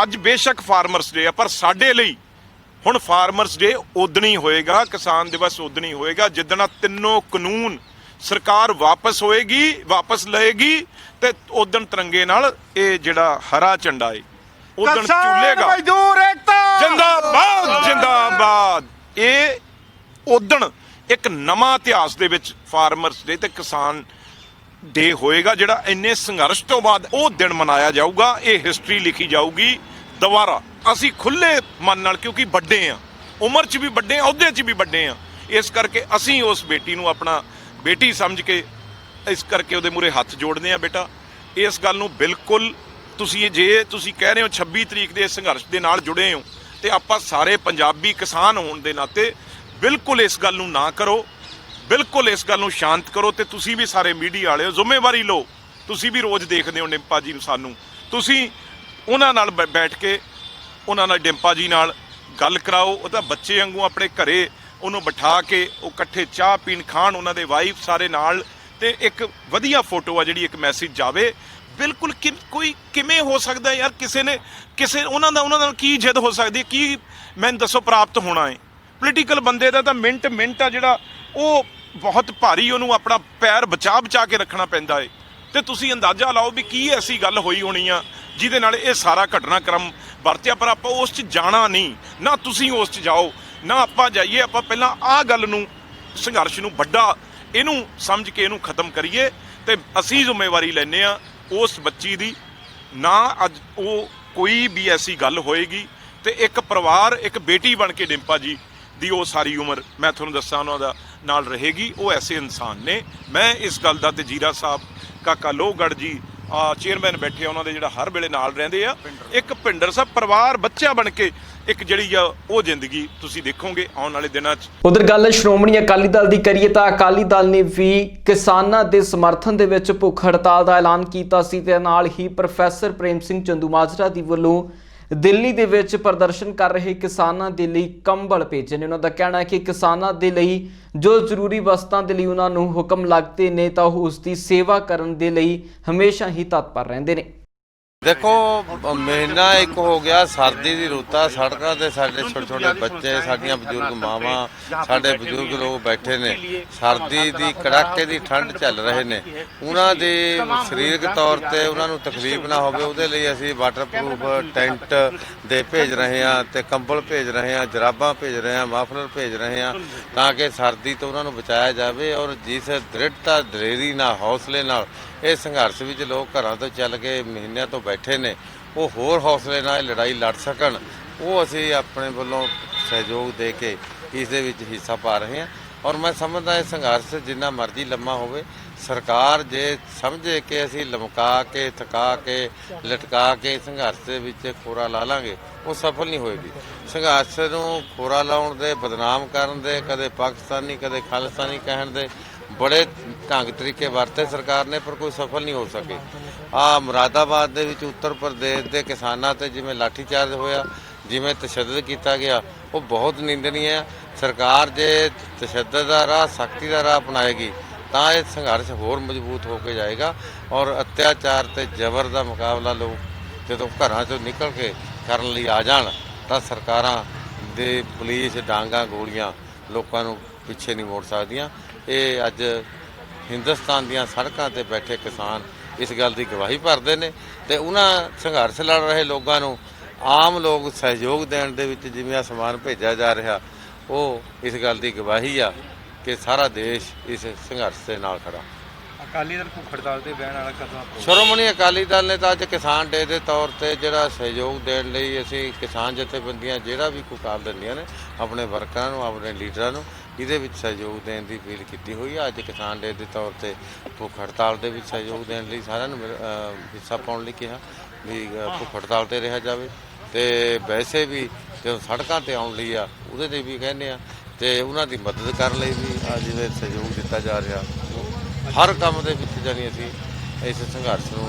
ਅੱਜ ਬੇਸ਼ੱਕ ਫਾਰਮਰਸ ਡੇ ਆ, ਪਰ ਸਾਡੇ ਲਈ ਹੁਣ ਫਾਰਮਰਸ ਡੇ ਉਦਣ ਹੀ ਹੋਏਗਾ, ਕਿਸਾਨ ਦਿਵਸ ਉਦਣ ਹੀ ਹੋਏਗਾ ਜਿੱਦਣ ਤਿੰਨੋਂ ਕਾਨੂੰਨ ਸਰਕਾਰ ਵਾਪਸ ਹੋਏਗੀ, ਵਾਪਸ ਲਏਗੀ ਤੇ ਉਦਣ ਤਿਰੰਗੇ ਨਾਲ ਇਹ ਜਿਹੜਾ ਹਰਾ ਝੰਡਾ ਏ ਉਦਣ ਝੂਲੇਗਾ। ਮਜ਼ਦੂਰ ਏਕਤਾ ਜਿੰਦਾਬਾਦ ਜਿੰਦਾਬਾਦ। ਇਹ ਉਦਣ ਇੱਕ ਨਵਾਂ ਇਤਿਹਾਸ ਦੇ ਵਿੱਚ ਫਾਰਮਰਸ ਡੇ ਤੇ ਕਿਸਾਨ ਡੇ ਹੋਏਗਾ, ਜਿਹੜਾ ਇੰਨੇ ਸੰਘਰਸ਼ ਤੋਂ ਬਾਅਦ ਉਹ ਦਿਨ ਮਨਾਇਆ ਜਾਊਗਾ। ਇਹ ਹਿਸਟਰੀ ਲਿਖੀ ਜਾਊਗੀ ਦੁਬਾਰਾ। ਅਸੀਂ ਖੁੱਲੇ ਮਨ ਨਾਲ, ਕਿਉਂਕਿ ਵੱਡੇ ਆ, ਉਮਰ 'ਚ ਵੀ ਵੱਡੇ ਆ, ਅਹੁਦੇ 'ਚ ਵੀ ਵੱਡੇ ਆ, ਇਸ ਕਰਕੇ ਅਸੀਂ ਉਸ ਬੇਟੀ ਨੂੰ ਆਪਣਾ ਬੇਟੀ ਸਮਝ ਕੇ ਇਸ ਕਰਕੇ ਉਹਦੇ ਮੂਹਰੇ ਹੱਥ ਜੋੜਦੇ ਆ। ਬੇਟਾ, ਇਸ ਗੱਲ ਨੂੰ ਬਿਲਕੁਲ ਤੁਸੀਂ ਜੇ ਤੁਸੀਂ ਕਹਿ ਰਹੇ ਹੋ 26 ਤਰੀਕ ਦੇ ਸੰਘਰਸ਼ ਦੇ ਨਾਲ ਜੁੜੇ ਹੋ, ਤੇ ਆਪਾਂ ਸਾਰੇ ਪੰਜਾਬੀ ਕਿਸਾਨ ਹੋਣ ਦੇ ਨਾਤੇ ਬਿਲਕੁਲ ਇਸ ਗੱਲ ਨੂੰ ਨਾ ਕਰੋ, ਬਿਲਕੁਲ ਇਸ ਗੱਲ ਨੂੰ ਸ਼ਾਂਤ ਕਰੋ। ਤੇ ਤੁਸੀਂ ਵੀ ਸਾਰੇ ਮੀਡੀਆ ਵਾਲਿਓ ਜ਼ਿੰਮੇਵਾਰੀ ਲਓ, ਤੁਸੀਂ ਵੀ ਰੋਜ਼ ਦੇਖਦੇ ਹੋ ਡਿੰਪਾ ਜੀ ਨੂੰ, ਸਾਨੂੰ ਤੁਸੀਂ ਉਹਨਾਂ ਨਾਲ ਬੈਠ ਕੇ ਉਹਨਾਂ ਨਾਲ ਡਿੰਪਾ ਜੀ ਨਾਲ ਗੱਲ ਕਰਾਓ। ਉਹ ਤਾਂ ਬੱਚੇ ਵਾਂਗੂ ਆਪਣੇ ਘਰੇ ਉਹਨੂੰ ਬਿਠਾ ਕੇ ਉਹ ਇਕੱਠੇ ਚਾਹ ਪੀਣ ਖਾਣ, ਉਹਨਾਂ ਦੇ ਵਾਈਫ ਸਾਰੇ ਨਾਲ, ਤੇ ਇੱਕ ਵਧੀਆ ਫੋਟੋ ਆ ਜਿਹੜੀ ਇੱਕ ਮੈਸੇਜ ਜਾਵੇ। ਬਿਲਕੁਲ ਕੋਈ ਕਿਵੇਂ ਹੋ ਸਕਦਾ ਯਾਰ, ਕਿਸੇ ਉਹਨਾਂ ਨਾਲ ਕੀ ਜਿੱਦ ਹੋ ਸਕਦੀ, ਕੀ ਮੈਨੂੰ ਦੱਸੋ ਪ੍ਰਾਪਤ ਹੋਣਾ ਹੈ? ਪੋਲੀਟੀਕਲ ਬੰਦੇ ਦਾ ਤਾਂ ਮਿੰਟ ਆ ਜਿਹੜਾ ਉਹ ਬਹੁਤ ਭਾਰੀ, ਉਹਨੂੰ ਆਪਣਾ ਪੈਰ ਬਚਾ ਕੇ ਰੱਖਣਾ ਪੈਂਦਾ ਏ। ਤੇ ਤੁਸੀਂ ਅੰਦਾਜ਼ਾ ਲਾਓ ਵੀ ਕੀ ਐਸੀ ਗੱਲ ਹੋਈ ਹੋਣੀ ਆ ਜਿਹਦੇ ਨਾਲ ਇਹ ਸਾਰਾ ਘਟਨਾਕ੍ਰਮ ਵਰਤਿਆ। ਪਰ ਆਪਾਂ ਉਸ 'ਚ ਜਾਣਾ ਨਹੀਂ, ਨਾ ਤੁਸੀਂ ਉਸ 'ਚ ਜਾਓ ਨਾ ਆਪਾਂ ਜਾਈਏ। ਆਪਾਂ ਪਹਿਲਾਂ ਆਹ ਗੱਲ ਨੂੰ, ਸੰਘਰਸ਼ ਨੂੰ ਵੱਡਾ ਇਹਨੂੰ ਸਮਝ ਕੇ ਇਹਨੂੰ ਖਤਮ ਕਰੀਏ। ਤੇ ਅਸੀਂ ਜ਼ਿੰਮੇਵਾਰੀ ਲੈਂਦੇ ਆ ਉਸ ਬੱਚੀ ਦੀ, ਨਾ ਅੱਜ ਉਹ ਕੋਈ ਵੀ ਐਸੀ ਗੱਲ ਹੋਏਗੀ। ਤੇ ਇੱਕ ਪਰਿਵਾਰ, ਇੱਕ ਬੇਟੀ ਬਣ ਕੇ ਡਿੰਪਾ ਜੀ ਦੀ ਉਹ ਸਾਰੀ ਉਮਰ ਮੈਂ ਤੁਹਾਨੂੰ ਦੱਸਾਂ ਉਹਨਾਂ ਦਾ ਨਾਲ ਰਹੇਗੀ। ਉਹ ਐਸੇ ਇਨਸਾਨ ਨੇ। ਮੈਂ ਇਸ ਗੱਲ ਦਾ, ਤੇ ਜੀਰਾ ਸਾਹਿਬ, ਕਾਕਾ ਲੋਹਗੜ੍ਹ ਜੀ ਚੇਅਰਮੈਨ ਬੈਠੇ ਉਹਨਾਂ ਦੇ ਜਿਹੜਾ ਹਰ ਵੇਲੇ ਨਾਲ ਰਹਿੰਦੇ ਆ, ਇੱਕ ਭਿੰਡਰ ਸਾਹਿਬ ਪਰਿਵਾਰ ਬੱਚਾ ਬਣ ਕੇ ਇੱਕ ਜਿਹੜੀ ਆ ਉਹ ਜ਼ਿੰਦਗੀ ਤੁਸੀਂ ਦੇਖੋਗੇ ਆਉਣ ਵਾਲੇ ਦਿਨਾਂ 'ਚ। ਉਧਰ ਗੱਲ ਸ਼੍ਰੋਮਣੀ ਅਕਾਲੀ ਦਲ ਦੀ ਕਰੀਏ ਤਾਂ ਅਕਾਲੀ ਦਲ ਨੇ ਵੀ ਕਿਸਾਨਾਂ ਦੇ ਸਮਰਥਨ ਦੇ ਵਿੱਚ ਭੁੱਖ ਹੜਤਾਲ ਦਾ ਐਲਾਨ ਕੀਤਾ ਸੀ ਤੇ ਨਾਲ ਹੀ ਪ੍ਰੋਫੈਸਰ ਪ੍ਰੇਮ ਸਿੰਘ ਚੰਦੂਮਾਜਰਾ ਦੀ ਵੱਲੋਂ ਦਿੱਲੀ ਦੇ ਵਿੱਚ ਪ੍ਰਦਰਸ਼ਨ ਕਰ ਰਹੇ ਕਿਸਾਨਾਂ ਦੇ ਲਈ ਕੰਬਲ ਭੇਜੇ ਨੇ। ਉਹਨਾਂ ਦਾ ਕਹਿਣਾ ਹੈ ਕਿ ਕਿਸਾਨਾਂ ਦੇ ਲਈ ਜੋ ਜ਼ਰੂਰੀ ਵਸਤਾਂ ਦੇ ਲਈ ਉਹਨਾਂ ਨੂੰ ਹੁਕਮ ਲੱਗਦੇ ਨੇ ਤਾਂ ਉਹ ਉਸ ਦੀ ਸੇਵਾ ਕਰਨ ਦੇ ਲਈ ਹਮੇਸ਼ਾ ਹੀ ਤਤਪਰ ਰਹਿੰਦੇ ਨੇ। देखो महीना एक हो गया, सर्दी की रुत आ, सड़कों ते साडे छोटे छोटे बच्चे, साडियां बजुर्ग मावां, साडे बजुर्ग लोग बैठे ने, सर्दी की कड़ाके की ठंड चल रहे ने, उन्हां दे सरीरक तौर ते उन्हां नूं तकलीफ ना होवे उहदे लई असीं वाटरप्रूफ टेंट दे भेज रहे हां ते कंबल भेज रहे हां, जराबां भेज रहे हां, माफलर भेज रहे हां तां कि सर्दी तो उन्हां नूं बचाया जावे। और जिस दृढ़ता दलेरी नाल हौसले नाल ਇਹ ਸੰਘਰਸ਼ ਵਿੱਚ ਲੋਕ ਘਰਾਂ ਤੋਂ ਚੱਲ ਕੇ ਮਹੀਨਿਆਂ ਤੋਂ ਬੈਠੇ ਨੇ, ਉਹ ਹੋਰ ਹੌਸਲੇ ਨਾਲ ਲੜਾਈ ਲੜ ਸਕਣ, ਉਹ ਅਸੀਂ ਆਪਣੇ ਵੱਲੋਂ ਸਹਿਯੋਗ ਦੇ ਕੇ ਇਸ ਦੇ ਵਿੱਚ ਹਿੱਸਾ ਪਾ ਰਹੇ ਹਾਂ। ਔਰ ਮੈਂ ਸਮਝਦਾ ਇਹ ਸੰਘਰਸ਼ ਜਿੰਨਾ ਮਰਜ਼ੀ ਲੰਮਾ ਹੋਵੇ, ਸਰਕਾਰ ਜੇ ਸਮਝੇ ਕਿ ਅਸੀਂ ਲਮਕਾ ਕੇ ਥਕਾ ਕੇ ਲਟਕਾ ਕੇ ਸੰਘਰਸ਼ ਦੇ ਵਿੱਚ ਖੋਰਾ ਲਾ ਲਾਂਗੇ, ਉਹ ਸਫਲ ਨਹੀਂ ਹੋਏਗੀ। ਸੰਘਰਸ਼ ਨੂੰ ਖੋਰਾ ਲਾਉਣ ਦੇ, ਬਦਨਾਮ ਕਰਨ ਦੇ, ਕਦੇ ਪਾਕਿਸਤਾਨੀ ਕਦੇ ਖਾਲਿਸਤਾਨੀ ਕਹਿਣ ਦੇ ਬੜੇ ਢੰਗ ਤਰੀਕੇ ਵਰਤੇ ਸਰਕਾਰ ਨੇ, ਪਰ ਕੋਈ ਸਫਲ ਨਹੀਂ ਹੋ ਸਕੇ। ਮੁਰਾਦਾਬਾਦ ਦੇ ਵਿੱਚ ਉੱਤਰ ਪ੍ਰਦੇਸ਼ ਦੇ ਕਿਸਾਨਾਂ ਤੇ ਜਿਵੇਂ ਲਾਠੀਚਾਰਜ ਹੋਇਆ, ਜਿਵੇਂ ਤਸ਼ੱਦਦ ਕੀਤਾ ਗਿਆ, ਉਹ ਬਹੁਤ ਨਿੰਦਨੀय ਹੈ। ਸਰਕਾਰ ਜੇ ਤਸ਼ੱਦਦ ਦਾ ਰਾਹ, ਸਖਤੀ ਦਾ ਰਾਹ ਅਪਣਾਏਗੀ ਤਾਂ ਇਹ ਸੰਘਰਸ਼ ਹੋਰ ਮਜ਼ਬੂਤ ਹੋ ਕੇ ਜਾਏਗਾ। ਔਰ ਅਤਿਆਚਾਰ ਤੇ ਜ਼ਬਰ ਦਾ ਮੁਕਾਬਲਾ ਲੋਕ ਜਦੋਂ ਘਰਾਂ ਚੋਂ ਨਿਕਲ ਕੇ ਕਰਨ ਲਈ ਆ ਜਾਣ ਤਾਂ ਸਰਕਾਰਾਂ ਦੇ ਪੁਲਿਸ ਡਾਂਗਾ ਗੋਲੀਆਂ ਲੋਕਾਂ ਨੂੰ ਪਿੱਛੇ ਨਹੀਂ ਮੋੜ ਸਕਦੀਆਂ। ਇਹ ਅੱਜ ਹਿੰਦੁਸਤਾਨ ਦੀਆਂ ਸੜਕਾਂ ਤੇ ਬੈਠੇ ਕਿਸਾਨ ਇਸ ਗੱਲ ਦੀ ਗਵਾਹੀ ਭਰਦੇ ਨੇ ਤੇ ਉਹਨਾਂ ਸੰਘਰਸ਼ ਲੜ ਰਹੇ ਲੋਕਾਂ ਨੂੰ ਆਮ ਲੋਕ ਸਹਿਯੋਗ ਦੇਣ ਦੇ ਵਿੱਚ ਜਿਵੇਂ ਆ ਸਮਾਨ ਭੇਜਿਆ ਜਾ ਰਿਹਾ, ਉਹ ਇਸ ਗੱਲ ਦੀ ਗਵਾਹੀ ਆ ਕਿ ਸਾਰਾ ਦੇਸ਼ ਇਸ ਸੰਘਰਸ਼ ਦੇ ਨਾਲ ਖੜਾ। ਅਕਾਲੀ ਦਲ ਭੁੱਖ ਹੜਤਾਲ ਤੇ ਬਹਿਣ ਵਾਲਾ ਕਦਮ ਸ਼੍ਰੋਮਣੀ ਅਕਾਲੀ ਦਲ ਨੇ ਤਾਂ ਅੱਜ ਕਿਸਾਨ ਡੇ ਦੇ ਤੌਰ ਤੇ ਜਿਹੜਾ ਸਹਿਯੋਗ ਦੇਣ ਲਈ ਅਸੀਂ ਕਿਸਾਨ ਜਥੇਬੰਦੀਆਂ ਜਿਹੜਾ ਵੀ ਕੋਈ ਕਾਲ ਦਿੰਦੀਆਂ ਨੇ ਆਪਣੇ ਵਰਕਰਾਂ ਨੂੰ, ਆਪਣੇ ਲੀਡਰਾਂ ਨੂੰ ਇਹਦੇ ਵਿੱਚ ਸਹਿਯੋਗ ਦੇਣ ਦੀ ਅਪੀਲ ਕੀਤੀ ਹੋਈ ਹੈ। ਅੱਜ ਕਿਸਾਨ ਡੇ ਦੇ ਤੌਰ ਤੇ ਭੁੱਖ ਹੜਤਾਲ ਦੇ ਵਿੱਚ ਸਹਿਯੋਗ ਦੇਣ ਲਈ ਸਾਰਿਆਂ ਨੂੰ ਹਿੱਸਾ ਪਾਉਣ ਲਈ ਕਿਹਾ ਵੀ ਭੁੱਖ ਹੜਤਾਲ ਤੇ ਰਿਹਾ ਜਾਵੇ। ਤੇ ਵੈਸੇ ਵੀ ਜਦੋਂ ਸੜਕਾਂ ਤੇ ਆਉਣ ਲਈ ਆ ਉਹਦੇ ਲਈ ਵੀ ਕਹਿੰਦੇ ਆ ਤੇ ਉਹਨਾਂ ਦੀ ਮਦਦ ਕਰਨ ਲਈ ਵੀ ਜਿਵੇਂ ਸਹਿਯੋਗ ਦਿੱਤਾ ਜਾ ਰਿਹਾ, हर काम ਦੇ ਵਿੱਚ ਜਾਨੀ ਅਸੀਂ ਇਸ ਸੰਘਰਸ਼ ਨੂੰ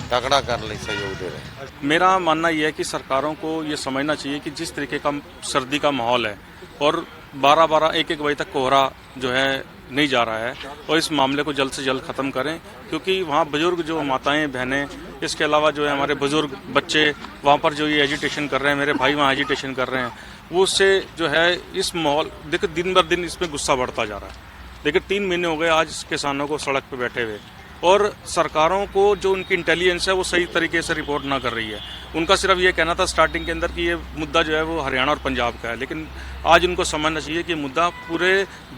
तगड़ा करने लिए सहयोग दे रहे हैं। मेरा मानना यह है कि सरकारों को ये समझना चाहिए कि जिस तरीके का सर्दी का माहौल है और 12-12 1-1 बजे तक कोहरा जो है नहीं जा रहा है और इस मामले को जल्द से जल्द ख़त्म करें, क्योंकि वहाँ बुजुर्ग जो माताएं बहनें, इसके अलावा जो है हमारे बुजुर्ग बच्चे वहाँ पर जो ये एजिटेशन कर रहे हैं, मेरे भाई वहाँ एजिटेशन कर रहे हैं, वो उससे जो है इस माहौल देखिए दिन बर दिन इसमें गुस्सा बढ़ता जा रहा है। देखिए 3 महीने हो गए आज किसानों को सड़क पर बैठे हुए और सरकारों को जो उनकी इंटेलिजेंस है वो सही तरीके से रिपोर्ट ना कर रही है। उनका सिर्फ ये कहना था स्टार्टिंग के अंदर कि ये मुद्दा जो है वो हरियाणा और पंजाब का है, लेकिन आज उनको समझना चाहिए कि मुद्दा पूरे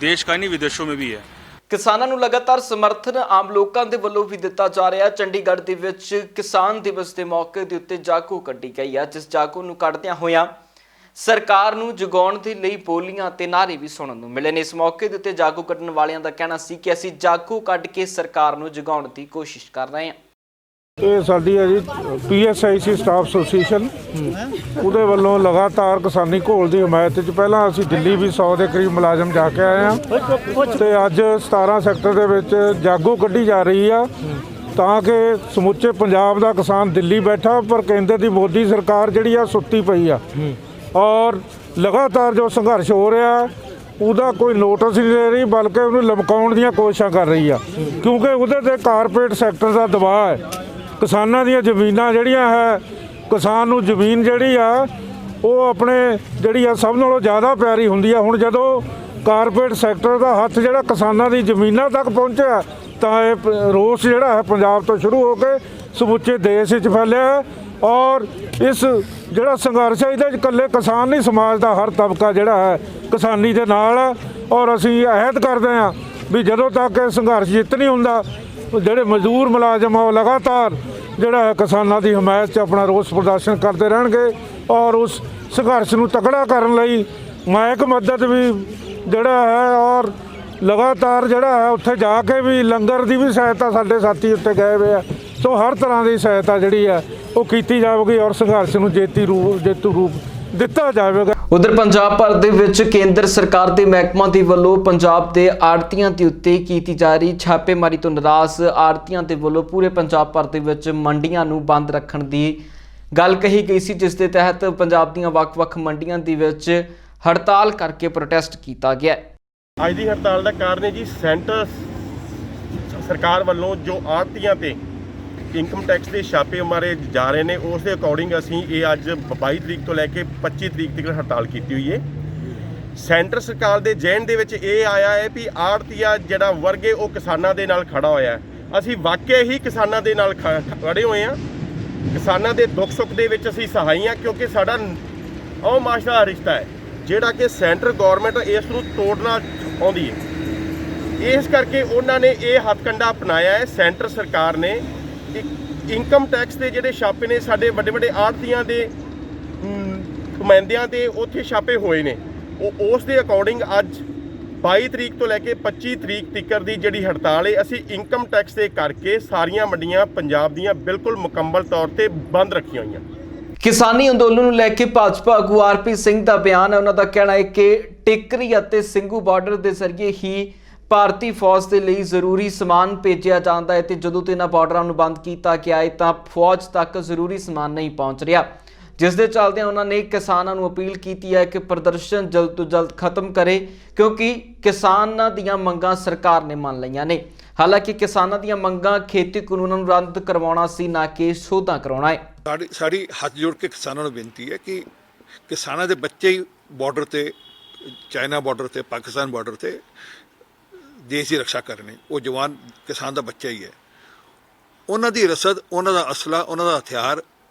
देश का ही नहीं विदेशों में भी है। ਕਿਸਾਨਾਂ ਨੂੰ ਲਗਾਤਾਰ ਸਮਰਥਨ ਆਮ ਲੋਕਾਂ ਦੇ ਵੱਲੋਂ ਵੀ ਦਿੱਤਾ ਜਾ ਰਿਹਾ ਹੈ। ਚੰਡੀਗੜ੍ਹ ਦੇ ਵਿੱਚ ਕਿਸਾਨ ਦਿਵਸ ਦੇ ਮੌਕੇ ਦੇ ਉੱਤੇ ਜਾਗੋ ਕੱਢੀ ਗਈ ਹੈ, ਜਿਸ ਜਾਗੋ ਨੂੰ ਕੱਢਦਿਆਂ ਹੋਇਆਂ ਸਰਕਾਰ ਨੂੰ ਜਗਾਉਣ ਦੇ ਲਈ ਬੋਲੀਆਂ ਤੇ ਨਾਅਰੇ ਵੀ ਸੁਣਨ ਨੂੰ ਮਿਲੇ ਨੇ। ਇਸ ਮੌਕੇ ਦੇ ਉੱਤੇ ਜਾਗੋ ਕੱਢਣ ਵਾਲਿਆਂ ਦਾ ਕਹਿਣਾ ਸੀ ਕਿ ਅਸੀਂ ਜਾਗੋ ਕੱਢ ਕੇ ਸਰਕਾਰ ਨੂੰ ਜਗਾਉਣ ਦੀ ਕੋਸ਼ਿਸ਼ ਕਰ ਰਹੇ ਹਾਂ। ਇਹ ਸਾਡੀ ਹੈ ਜੀ PSIC ਸਟਾਫ ਐਸੋਸੀਏਸ਼ਨ, ਉਹਦੇ ਵੱਲੋਂ ਲਗਾਤਾਰ ਕਿਸਾਨੀ ਘੋਲ ਦੀ ਹਮਾਇਤ 'ਚ ਪਹਿਲਾਂ ਅਸੀਂ ਦਿੱਲੀ ਵੀ 100 ਦੇ ਕਰੀਬ ਮੁਲਾਜ਼ਮ ਜਾ ਕੇ ਆਏ ਹਾਂ ਤੇ ਅੱਜ 17 ਸੈਕਟਰ ਦੇ ਵਿੱਚ ਜਾਗੋ ਕੱਢੀ ਜਾ ਰਹੀ ਆ ਤਾਂ ਕਿ ਸਮੁੱਚੇ ਪੰਜਾਬ ਦਾ ਕਿਸਾਨ ਦਿੱਲੀ ਬੈਠਾ ਪਰ ਕੇਂਦਰ ਦੀ ਮੋਦੀ ਸਰਕਾਰ ਜਿਹੜੀ ਆ ਸੁੱਤੀ ਪਈ ਆ ਔਰ ਲਗਾਤਾਰ ਜੋ ਸੰਘਰਸ਼ ਹੋ ਰਿਹਾ ਉਹਦਾ ਕੋਈ ਨੋਟਿਸ ਨਹੀਂ ਲੈ ਰਹੀ, ਬਲਕਿ ਉਹਨੂੰ ਲਮਕਾਉਣ ਦੀਆਂ ਕੋਸ਼ਿਸ਼ਾਂ ਕਰ ਰਹੀ ਆ, ਕਿਉਂਕਿ ਉਹਦੇ ਤੇ ਕਾਰਪੋਰੇਟ ਸੈਕਟਰ ਦਾ ਦਬਾਅ ਹੈ। ਕਿਸਾਨਾਂ ਦੀਆਂ ਜ਼ਮੀਨਾਂ ਜਿਹੜੀਆਂ ਹੈ, ਕਿਸਾਨ ਨੂੰ ਜ਼ਮੀਨ ਜਿਹੜੀ ਆ ਉਹ ਆਪਣੇ ਜਿਹੜੀ ਆ ਸਭ ਨਾਲੋਂ ਜ਼ਿਆਦਾ ਪਿਆਰੀ ਹੁੰਦੀ ਆ। ਹੁਣ ਜਦੋਂ ਕਾਰਪੋਰੇਟ ਸੈਕਟਰ ਦਾ ਹੱਥ ਜਿਹੜਾ ਕਿਸਾਨਾਂ ਦੀ ਜ਼ਮੀਨਾਂ ਤੱਕ ਪਹੁੰਚਿਆ ਤਾਂ ਇਹ ਰੋਸ ਜਿਹੜਾ ਹੈ ਪੰਜਾਬ ਤੋਂ ਸ਼ੁਰੂ ਹੋ ਕੇ ਸਮੁੱਚੇ ਦੇਸ਼ ਵਿੱਚ ਫੈਲਿਆ ਔਰ ਇਸ ਜਿਹੜਾ ਸੰਘਰਸ਼ ਹੈ ਇਹਦੇ 'ਚ ਇਕੱਲੇ ਕਿਸਾਨ ਨਹੀਂ, ਸਮਾਜ ਦਾ ਹਰ ਤਬਕਾ ਜਿਹੜਾ ਹੈ ਕਿਸਾਨੀ ਦੇ ਨਾਲ ਔਰ ਅਸੀਂ ਅਹਿਦ ਕਰਦੇ ਹਾਂ ਵੀ ਜਦੋਂ ਤੱਕ ਇਹ ਸੰਘਰਸ਼ ਜਿੱਤ ਨਹੀਂ ਹੁੰਦਾ ਜਿਹੜੇ ਮਜ਼ਦੂਰ ਮੁਲਾਜ਼ਮ ਆ ਉਹ ਲਗਾਤਾਰ ਜਿਹੜਾ ਹੈ ਕਿਸਾਨਾਂ ਦੀ ਹਮਾਇਤ 'ਚ ਆਪਣਾ ਰੋਸ ਪ੍ਰਦਰਸ਼ਨ ਕਰਦੇ ਰਹਿਣਗੇ ਔਰ ਉਸ ਸੰਘਰਸ਼ ਨੂੰ ਤਕੜਾ ਕਰਨ ਲਈ ਮਾਇਕ ਮਦਦ ਵੀ ਜਿਹੜਾ ਹੈ ਔਰ ਲਗਾਤਾਰ ਜਿਹੜਾ ਹੈ ਉੱਥੇ ਜਾ ਕੇ ਵੀ ਲੰਗਰ ਦੀ ਵੀ ਸਹਾਇਤਾ ਸਾਡੇ ਸਾਥੀ ਉੱਤੇ ਗਏ ਹੋਏ ਆ। ਸੋ ਹਰ ਤਰ੍ਹਾਂ ਦੀ ਸਹਾਇਤਾ ਜਿਹੜੀ ਹੈ ਉਹ ਕੀਤੀ ਜਾਵੇਗੀ ਔਰ ਸੰਘਰਸ਼ ਨੂੰ ਜੇਤੂ ਰੂਪ ਦਿੱਤਾ ਜਾਵੇਗਾ। ਉਧਰ ਪੰਜਾਬ ਭਰ ਦੇ ਵਿੱਚ ਕੇਂਦਰ ਸਰਕਾਰ ਦੇ ਮਹਿਕਮਿਆਂ ਦੇ ਵੱਲੋਂ ਪੰਜਾਬ ਦੇ ਆੜ੍ਹਤੀਆਂ ਦੇ ਉੱਤੇ ਕੀਤੀ ਜਾ ਰਹੀ ਛਾਪੇਮਾਰੀ ਤੋਂ ਨਾਰਾਜ਼ ਆੜ੍ਹਤੀਆਂ ਦੇ ਵੱਲੋਂ ਪੂਰੇ ਪੰਜਾਬ ਭਰ ਦੇ ਵਿੱਚ ਮੰਡੀਆਂ ਨੂੰ ਬੰਦ ਰੱਖਣ ਦੀ ਗੱਲ ਕਹੀ ਗਈ ਸੀ, ਜਿਸ ਦੇ ਤਹਿਤ ਪੰਜਾਬ ਦੀਆਂ ਵੱਖ-ਵੱਖ ਮੰਡੀਆਂ ਦੇ ਵਿੱਚ ਹੜਤਾਲ ਕਰਕੇ ਪ੍ਰੋਟੈਸਟ ਕੀਤਾ ਗਿਆ। ਅੱਜ ਦੀ ਹੜਤਾਲ ਦਾ ਕਾਰਨ ਹੈ ਜੀ ਸੈਂਟਰ ਸਰਕਾਰ ਵੱਲੋਂ ਜੋ ਆੜ੍ਹਤੀਆਂ ਤੇ ਇਨਕਮ ਟੈਕਸ ਦੇ ਛਾਪੇ ਮਾਰੇ ਜਾ ਰਹੇ ਨੇ ਉਸ ਦੇ ਅਕੋਰਡਿੰਗ ਅਸੀਂ ਇਹ ਅੱਜ 22 ਤਰੀਕ ਤੋਂ ਲੈ ਕੇ 25 ਤਰੀਕ ਤੱਕ ਹੜਤਾਲ ਕੀਤੀ ਹੋਈ ਹੈ। ਸੈਂਟਰ ਸਰਕਾਰ ਦੇ ਜਹਿਨ ਦੇ ਵਿੱਚ ਇਹ ਆਇਆ ਹੈ ਵੀ ਆੜ੍ਹਤੀਆ ਜਿਹੜਾ ਵਰਗ ਹੈ ਉਹ ਕਿਸਾਨਾਂ ਦੇ ਨਾਲ ਖੜਾ ਹੋਇਆ ਹੈ। ਅਸੀਂ ਵਾਕਿਆ ਹੀ ਕਿਸਾਨਾਂ ਦੇ ਨਾਲ ਖੜੇ ਹੋਏ ਹਾਂ। ਕਿਸਾਨਾਂ ਦੇ ਦੁੱਖ ਸੁੱਖ ਦੇ ਵਿੱਚ ਅਸੀਂ ਸਹਾਈ ਹਾਂ, ਕਿਉਂਕਿ ਸਾਡਾ ਉਹ ਮਾਸ਼ ਦਾ ਰਿਸ਼ਤਾ ਹੈ ਜਿਹੜਾ ਕਿ ਸੈਂਟਰ ਗੌਰਮੈਂਟ ਇਸ ਨੂੰ ਤੋੜਨਾ ਆਉਂਦੀ ਹੈ। ਇਸ ਕਰਕੇ ਉਹਨਾਂ ਨੇ ਇਹ ਹੱਥਕੰਡਾ ਅਪਣਾਇਆ ਹੈ। ਸੈਂਟਰ ਸਰਕਾਰ ਨੇ ਇਨਕਮ ਟੈਕਸ ਦੇ ਜਿਹੜੇ ਛਾਪੇ ਨੇ ਸਾਡੇ ਵੱਡੇ ਵੱਡੇ ਆੜ੍ਹਤੀਆਂ ਦੇ ਨੁਮਾਇੰਦਿਆਂ ਦੇ ਉੱਥੇ ਛਾਪੇ ਹੋਏ ਨੇ, ਉਹ ਉਸ ਦੇ ਅਕੋਰਡਿੰਗ ਅੱਜ 22 ਤਰੀਕ ਤੋਂ ਲੈ ਕੇ 25 ਤਰੀਕ ਤੱਕ ਦੀ ਜਿਹੜੀ ਹੜਤਾਲ ਹੈ ਅਸੀਂ ਇਨਕਮ ਟੈਕਸ ਦੇ ਕਰਕੇ ਸਾਰੀਆਂ ਮੰਡੀਆਂ ਪੰਜਾਬ ਦੀਆਂ ਬਿਲਕੁਲ ਮੁਕੰਮਲ ਤੌਰ ਤੇ ਬੰਦ ਰੱਖੀਆਂ ਹੋਈਆਂ। ਕਿਸਾਨੀ ਅੰਦੋਲਨ ਨੂੰ ਲੈ ਕੇ ਭਾਜਪਾ ਆਗੂ ਆਰਪੀ ਸਿੰਘ ਦਾ ਬਿਆਨ ਹੈ। ਉਹਨਾਂ ਦਾ ਕਹਿਣਾ ਹੈ ਕਿ ਟਿੱਕਰੀ ਅਤੇ ਸਿੰਘੂ ਬਾਰਡਰ ਦੇ ਜ਼ਰੀਏ ਹੀ ਭਾਰਤੀ ਫੌਜ ਦੇ ਲਈ ਜ਼ਰੂਰੀ ਸਮਾਨ ਭੇਜਿਆ ਜਾਂਦਾ ਹੈ ਤੇ ਜਦੋਂ ਤੋਂ ਇਹਨਾਂ ਬਾਰਡਰਾਂ ਨੂੰ ਬੰਦ ਕੀਤਾ ਗਿਆ ਹੈ ਤਾਂ ਫੌਜ ਤੱਕ ਜ਼ਰੂਰੀ ਸਮਾਨ ਨਹੀਂ ਪਹੁੰਚ ਰਿਹਾ, ਜਿਸ ਦੇ ਚੱਲਦਿਆਂ ਉਹਨਾਂ ਨੇ ਕਿਸਾਨਾਂ ਨੂੰ ਅਪੀਲ ਕੀਤੀ ਹੈ ਕਿ ਪ੍ਰਦਰਸ਼ਨ ਜਲਦ ਤੋਂ ਜਲਦ ਖਤਮ ਕਰੇ ਕਿਉਂਕਿ ਕਿਸਾਨਾਂ ਦੀਆਂ ਮੰਗਾਂ ਸਰਕਾਰ ਨੇ ਮੰਨ ਲਈਆਂ ਨੇ। ਹਾਲਾਂਕਿ ਕਿਸਾਨਾਂ ਦੀਆਂ ਮੰਗਾਂ ਖੇਤੀ ਕਾਨੂੰਨਾਂ ਨੂੰ ਰੱਦ ਕਰਵਾਉਣਾ ਸੀ, ਨਾ ਕਿ ਸੋਧਾਂ ਕਰਾਉਣਾ ਹੈ। ਸਾਡੀ ਹੱਥ ਜੋੜ ਕੇ ਕਿਸਾਨਾਂ ਨੂੰ ਬੇਨਤੀ ਹੈ ਕਿ ਕਿਸਾਨਾਂ ਦੇ ਬੱਚੇ ਹੀ ਬਾਰਡਰ ਤੇ, ਚਾਈਨਾ ਬਾਰਡਰ ਤੇ, ਪਾਕਿਸਤਾਨ ਬਾਰਡਰ ਤੇ ਦੇਸ਼ ਦੀ ਰੱਖਿਆ ਕਰਨੇ, ਉਹ ਜਵਾਨ ਕਿਸਾਨ ਦਾ ਬੱਚਾ ਹੀ ਹੈ। ਉਹਨਾਂ ਦੀ ਰਸਦ, ਉਹਨਾਂ ਦਾ ਅਸਲਾ, ਉਹਨਾਂ ਦਾ ਹਥਿਆਰ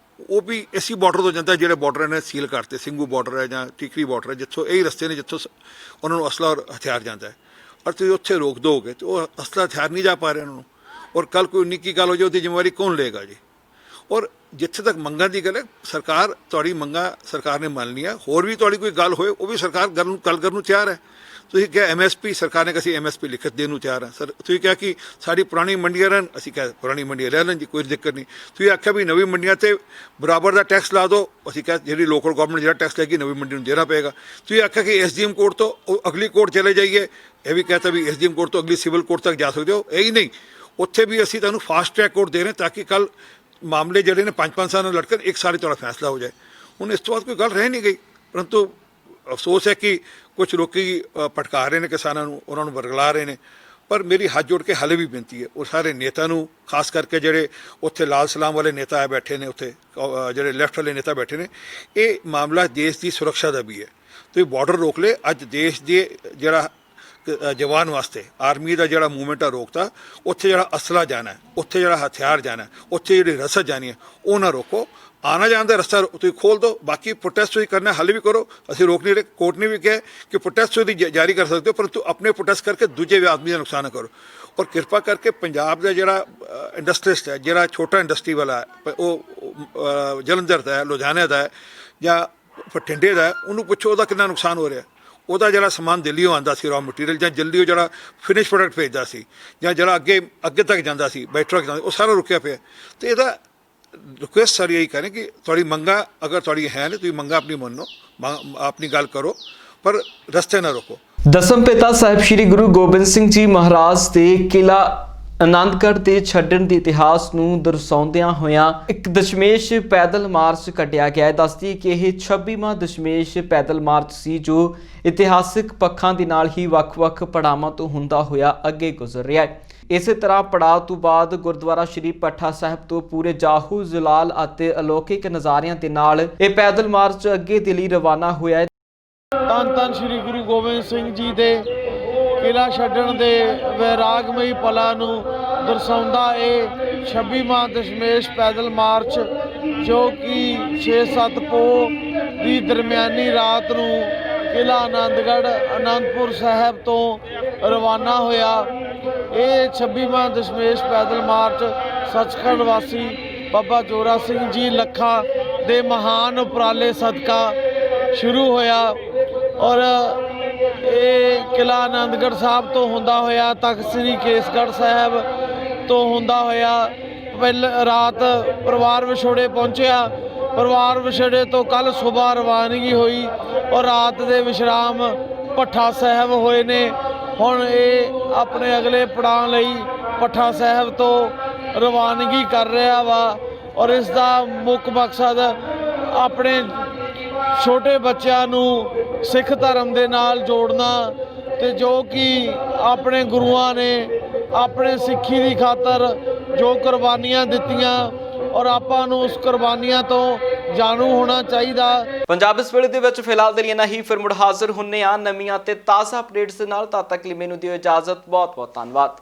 ਉਹ ਵੀ ਇਸੇ ਬਾਰਡਰ ਤੋਂ ਜਾਂਦਾ ਜਿਹੜੇ ਬਾਰਡਰ ਨੇ ਸੀਲ ਕਰਤੇ, ਸਿੰਘੂ ਬਾਰਡਰ ਹੈ ਜਾਂ ਟਿਕਰੀ ਬਾਰਡਰ ਹੈ, ਜਿੱਥੋਂ ਇਹੀ ਰਸਤੇ ਨੇ ਜਿੱਥੋਂ ਉਹਨਾਂ ਨੂੰ ਅਸਲਾ ਔਰ ਹਥਿਆਰ ਜਾਂਦਾ ਹੈ। ਔਰ ਤੁਸੀਂ ਉੱਥੇ ਰੋਕ ਦੋਗੇ ਤਾਂ ਉਹ ਅਸਲਾ ਹਥਿਆਰ ਨਹੀਂ ਜਾ ਪਾ ਰਹੇ ਉਹਨਾਂ ਨੂੰ, ਔਰ ਕੱਲ ਕੋਈ ਨਿੱਕੀ ਗੱਲ ਹੋ ਜਾਏ ਉਹਦੀ ਜ਼ਿੰਮੇਵਾਰੀ ਕੌਣ ਲਏਗਾ ਜੀ। ਔਰ ਜਿੱਥੇ ਤੱਕ ਮੰਗਾਂ ਦੀ ਗੱਲ ਹੈ, ਸਰਕਾਰ ਤੁਹਾਡੀ ਮੰਗਾਂ ਸਰਕਾਰ ਨੇ ਮੰਨ ਲਈਆਂ। ਹੋਰ ਵੀ ਤੁਹਾਡੀ ਕੋਈ ਗੱਲ ਹੋਏ ਉਹ ਵੀ ਸਰਕਾਰ ਗੱਲ ਕਰਨ ਨੂੰ ਤਿਆਰ ਹੈ। ਤੁਸੀਂ ਕਿਹਾ MSP, ਸਰਕਾਰ ਨੇ ਅਸੀਂ MSP ਲਿਖਤ ਦੇਣ ਨੂੰ ਤਿਆਰ ਹਾਂ ਸਰ। ਤੁਸੀਂ ਕਿਹਾ ਕਿ ਸਾਡੀ ਪੁਰਾਣੀ ਮੰਡੀਆਂ ਰਹਿਣ, ਅਸੀਂ ਕਿਹਾ ਪੁਰਾਣੀ ਮੰਡੀਆਂ ਰਹਿ ਲੈਣ ਜੀ, ਕੋਈ ਦਿੱਕਤ ਨਹੀਂ। ਤੁਸੀਂ ਆਖਿਆ ਵੀ ਨਵੀਂ ਮੰਡੀਆਂ ਤੇ ਬਰਾਬਰ ਦਾ ਟੈਕਸ ਲਾ ਦਿਓ, ਅਸੀਂ ਕਿਹਾ ਜਿਹੜੀ ਲੋਕਲ ਗਵਰਨਮੈਂਟ ਜਿਹੜਾ ਟੈਕਸ ਲੈਗੀ ਨਵੀਂ ਮੰਡੀ ਨੂੰ ਦੇਣਾ ਪਏਗਾ। ਤੁਸੀਂ ਆਖਿਆ ਕਿ SDM ਕੋਰਟ ਤੋਂ ਅਗਲੀ ਕੋਰਟ ਚਲੇ ਜਾਈਏ, ਇਹ ਵੀ ਕਹਤਾ ਵੀ SDM ਕੋਰਟ ਤੋਂ ਅਗਲੀ ਸਿਵਲ ਕੋਰਟ ਤੱਕ ਜਾ ਸਕਦੇ ਹੋ। ਇਹੀ ਨਹੀਂ, ਉੱਥੇ ਵੀ ਅਸੀਂ ਤੁਹਾਨੂੰ ਫਾਸਟ ਟਰੈਕ ਕੋਰਟ ਦੇ ਰਹੇ ਤਾਂ ਕਿ ਕੱਲ ਮਾਮਲੇ ਜਿਹੜੇ ਨੇ 5-5 ਸਾਲ ਨਾਲ ਲਟਕਣ, ਇੱਕ ਸਾਲ ਤੁਹਾਡਾ ਫੈਸਲਾ ਹੋ ਜਾਏ। ਹੁਣ ਇਸ ਤੋਂ ਬਾਅਦ ਕੋਈ ਗੱਲ ਰਹਿ ਨਹੀਂ ਗਈ, ਪਰੰਤੂ ਅਫਸੋਸ ਹੈ ਕਿ ਕੁਝ ਲੋਕੀ ਭਟਕਾ ਰਹੇ ਨੇ ਕਿਸਾਨਾਂ ਨੂੰ, ਉਹਨਾਂ ਨੂੰ ਵਰਗਲਾ ਰਹੇ ਨੇ। ਪਰ ਮੇਰੀ ਹੱਥ ਜੋੜ ਕੇ ਹਾਲੇ ਵੀ ਬੇਨਤੀ ਹੈ ਉਹ ਸਾਰੇ ਨੇਤਾ ਨੂੰ, ਖਾਸ ਕਰਕੇ ਜਿਹੜੇ ਉੱਥੇ ਲਾਲ ਸਲਾਮ ਵਾਲੇ ਨੇਤਾ ਬੈਠੇ ਨੇ, ਉੱਥੇ ਜਿਹੜੇ ਲੈਫਟ ਵਾਲੇ ਨੇਤਾ ਬੈਠੇ ਨੇ, ਇਹ ਮਾਮਲਾ ਦੇਸ਼ ਦੀ ਸੁਰੱਖਿਆ ਦਾ ਵੀ ਹੈ। ਤੁਸੀਂ ਬਾਰਡਰ ਰੋਕ ਲਏ, ਅੱਜ ਦੇਸ਼ ਦੇ ਜਿਹੜਾ ਜਵਾਨ ਵਾਸਤੇ ਆਰਮੀ ਦਾ ਜਿਹੜਾ ਮੂਵਮੈਂਟ ਆ ਰੋਕਤਾ, ਉੱਥੇ ਜਿਹੜਾ ਅਸਲਾ ਜਾਣਾ, ਉੱਥੇ ਜਿਹੜਾ ਹਥਿਆਰ ਜਾਣਾ, ਉੱਥੇ ਜਿਹੜੀ ਰਸਦ ਜਾਣੀ ਹੈ ਉਹ ਨਾ ਰੋਕੋ। ਆਣਾ ਜਾਣ ਦਾ ਰਸਤਾ ਤੁਸੀਂ ਖੋਲ੍ਹ ਦਿਓ। ਬਾਕੀ ਪ੍ਰੋਟੈਸਟ ਤੁਸੀਂ ਕਰਨਾ ਹਾਲੇ ਵੀ ਕਰੋ, ਅਸੀਂ ਰੋਕ ਨਹੀਂ ਰਹੇ। ਕੋਰਟ ਨੇ ਵੀ ਕਿਹਾ ਕਿ ਪ੍ਰੋਟੈਸਟ ਤੁਸੀਂ ਜਾਰੀ ਕਰ ਸਕਦੇ ਹੋ, ਪਰੰਤੂ ਆਪਣੇ ਪ੍ਰੋਟੈਸਟ ਕਰਕੇ ਦੂਜੇ ਆਦਮੀ ਦਾ ਨੁਕਸਾਨ ਨਾ ਕਰੋ। ਔਰ ਕਿਰਪਾ ਕਰਕੇ ਪੰਜਾਬ ਦਾ ਜਿਹੜਾ ਇੰਡਸਟਰੀਸਟ ਹੈ, ਜਿਹੜਾ ਛੋਟਾ ਇੰਡਸਟਰੀ ਵਾਲਾ ਹੈ, ਉਹ ਜਲੰਧਰ ਦਾ ਹੈ, ਲੁਧਿਆਣੇ ਦਾ ਹੈ ਜਾਂ ਬਠਿੰਡੇ ਦਾ ਹੈ, ਉਹਨੂੰ ਪੁੱਛੋ ਉਹਦਾ ਕਿੰਨਾ ਨੁਕਸਾਨ ਹੋ ਰਿਹਾ। ਉਹਦਾ ਜਿਹੜਾ ਸਮਾਨ ਦਿੱਲੀੋਂ ਆਉਂਦਾ ਸੀ ਰॉ ਮਟੀਰੀਅਲ, ਜਾਂ ਜਲਦੀ ਉਹ ਜਿਹੜਾ ਫਿਨਿਸ਼ ਪ੍ਰੋਡਕਟ ਭੇਜਦਾ ਸੀ, ਜਾਂ ਜਿਹੜਾ ਅੱਗੇ ਤੱਕ ਜਾਂਦਾ ਸੀ ਬਾਈ ਟਰੱਕ ਜਾਂਦਾ, ਉਹ ਸਾਰਾ ਰੁਕਿਆ ਪਿਆ। ਅਤੇ ਇਹਦਾ ਰਿਕੁਐਸਟ ਸਾਰੀ ਇਹੀ ਕरें ਕਿ ਤੁਹਾਡੀ ਮੰਗਾਂ ਅਗਰ ਤੁਹਾਡੀ ਹੈ ਨੇ, ਤੁਸੀਂ ਮੰਗਾਂ ਆਪਣੀ ਮੰਨੋ, ਆਪਣੀ ਗੱਲ ਕਰੋ, ਪਰ ਰਸਤੇ ਨਾ ਰੋਕੋ। ਦਸਮ ਪਿਤਾ ਸਾਹਿਬ ਸ੍ਰੀ ਗੁਰੂ ਗੋਬਿੰਦ ਸਿੰਘ ਜੀ ਮਹਾਰਾਜ ਦੇ ਕਿਲਾ ਆਨੰਦਗੜ੍ਹ ਦੇ ਛੱਡਣ ਦੇ ਇਤਿਹਾਸ ਨੂੰ ਦਰਸਾਉਂਦਿਆਂ ਹੋਇਆਂ ਇੱਕ ਦਸ਼ਮੇਸ਼ ਪੈਦਲ ਮਾਰਚ ਕੱਢਿਆ ਗਿਆ ਹੈ। ਦੱਸਦੀ ਕਿ ਇਹ 26ਵਾਂ ਦਸ਼ਮੇਸ਼ ਪੈਦਲ ਮਾਰਚ ਸੀ ਜੋ ਇਤਿਹਾਸਿਕ ਪੱਖਾਂ ਦੇ ਨਾਲ ਹੀ ਵੱਖ-ਵੱਖ ਪੜਾਵਾਂ ਤੋਂ ਹੁੰਦਾ ਹੋਇਆ ਅੱਗੇ ਗੁਜ਼ਰ ਰਿਹਾ ਹੈ। ਇਸੇ ਤਰ੍ਹਾਂ ਪੜਾਅ ਤੋਂ ਬਾਅਦ ਗੁਰਦੁਆਰਾ ਸ਼੍ਰੀ ਭੱਠਾ ਸਾਹਿਬ ਤੋਂ ਪੂਰੇ ਜਾਹੂ ਜਲਾਲ ਅਤੇ ਅਲੌਕਿਕ ਨਜ਼ਾਰਿਆਂ ਦੇ ਨਾਲ ਇਹ ਪੈਦਲ ਮਾਰਚ ਅੱਗੇ ਦੇ ਲਈ ਰਵਾਨਾ ਹੋਇਆ ਹੈ। ਧੰਨ ਧੰਨ ਸ਼੍ਰੀ ਗੁਰੂ ਗੋਬਿੰਦ ਸਿੰਘ ਜੀ ਦੇ ਕਿਲਾ ਛੱਡਣ ਦੇ ਵੈਰਾਗਮਈ ਪਲਾਂ ਨੂੰ ਦਰਸਾਉਂਦਾ ਇਹ 26ਵਾਂ ਦਸ਼ਮੇਸ਼ ਪੈਦਲ ਮਾਰਚ, ਜੋ ਕਿ 6-7 ਪੋਹ ਦੀ ਦਰਮਿਆਨੀ ਰਾਤ ਨੂੰ ਕਿਲਾ ਆਨੰਦਗੜ੍ਹ ਅਨੰਦਪੁਰ ਸਾਹਿਬ ਤੋਂ ਰਵਾਨਾ ਹੋਇਆ। ਇਹ 26ਵਾਂ ਦਸ਼ਮੇਸ਼ ਪੈਦਲ ਮਾਰਚ ਸੱਚਖੰਡ ਵਾਸੀ ਬਾਬਾ ਜੋਰਾ ਸਿੰਘ ਜੀ ਲੱਖਾ ਦੇ ਮਹਾਨ ਉਪਰਾਲੇ ਸਦਕਾ ਸ਼ੁਰੂ ਹੋਇਆ ਔਰ ਇਹ ਕਿਲਾ ਆਨੰਦਗੜ੍ਹ ਸਾਹਿਬ ਤੋਂ ਹੁੰਦਾ ਹੋਇਆ ਤਖਤ ਸ੍ਰੀ ਕੇਸਗੜ੍ਹ ਸਾਹਿਬ ਤੋਂ ਹੁੰਦਾ ਹੋਇਆ ਪਹਿਲਾਂ ਰਾਤ ਪਰਿਵਾਰ ਵਿਛੋੜੇ ਪਹੁੰਚਿਆ। ਪਰਿਵਾਰ ਵਿਛੋੜੇ ਤੋਂ ਕੱਲ ਸਵੇਰ ਰਵਾਨਗੀ ਹੋਈ ਔਰ ਰਾਤ ਦੇ ਵਿਸ਼ਰਾਮ ਭੱਠਾ ਸਾਹਿਬ ਹੋਏ ਨੇ। ਹੁਣ ਇਹ ਆਪਣੇ ਅਗਲੇ ਪੜਾਅ ਲਈ ਭੱਠਾ ਸਾਹਿਬ ਤੋਂ ਰਵਾਨਗੀ ਕਰ ਰਿਹਾ ਵਾ ਔਰ ਇਸ ਦਾ ਮੁੱਖ ਮਕਸਦ ਆਪਣੇ ਛੋਟੇ ਬੱਚਿਆਂ ਨੂੰ ਸਿੱਖ ਧਰਮ ਦੇ ਨਾਲ ਜੋੜਨਾ ਤੇ ਜੋ ਕਿ ਆਪਣੇ ਗੁਰੂਆਂ ਨੇ ਆਪਣੇ ਸਿੱਖੀ ਦੀ ਖਾਤਰ ਜੋ ਕੁਰਬਾਨੀਆਂ ਦਿੱਤੀਆਂ ਔਰ ਆਪਾਂ ਨੂੰ ਉਸ ਕੁਰਬਾਨੀਆਂ ਤੋਂ ਜਾਣੂ ਹੋਣਾ ਚਾਹੀਦਾ। ਪੰਜਾਬ ਇਸ ਵੇਲੇ ਦੇ ਵਿੱਚ ਫਿਲਹਾਲ ਦੇ ਲਈ ਨਾ ਹੀ, ਫਿਰ ਮੁੜ ਹਾਜ਼ਰ ਹੁੰਨੇ ਆ ਨਵੀਆਂ ਤੇ ਤਾਜ਼ਾ ਅਪਡੇਟਸ ਦੇ ਨਾਲ। ਤਦ ਤੱਕ ਲਈ ਮੈਨੂੰ ਦਿਓ ਇਜਾਜ਼ਤ। ਬਹੁਤ ਬਹੁਤ ਧੰਨਵਾਦ।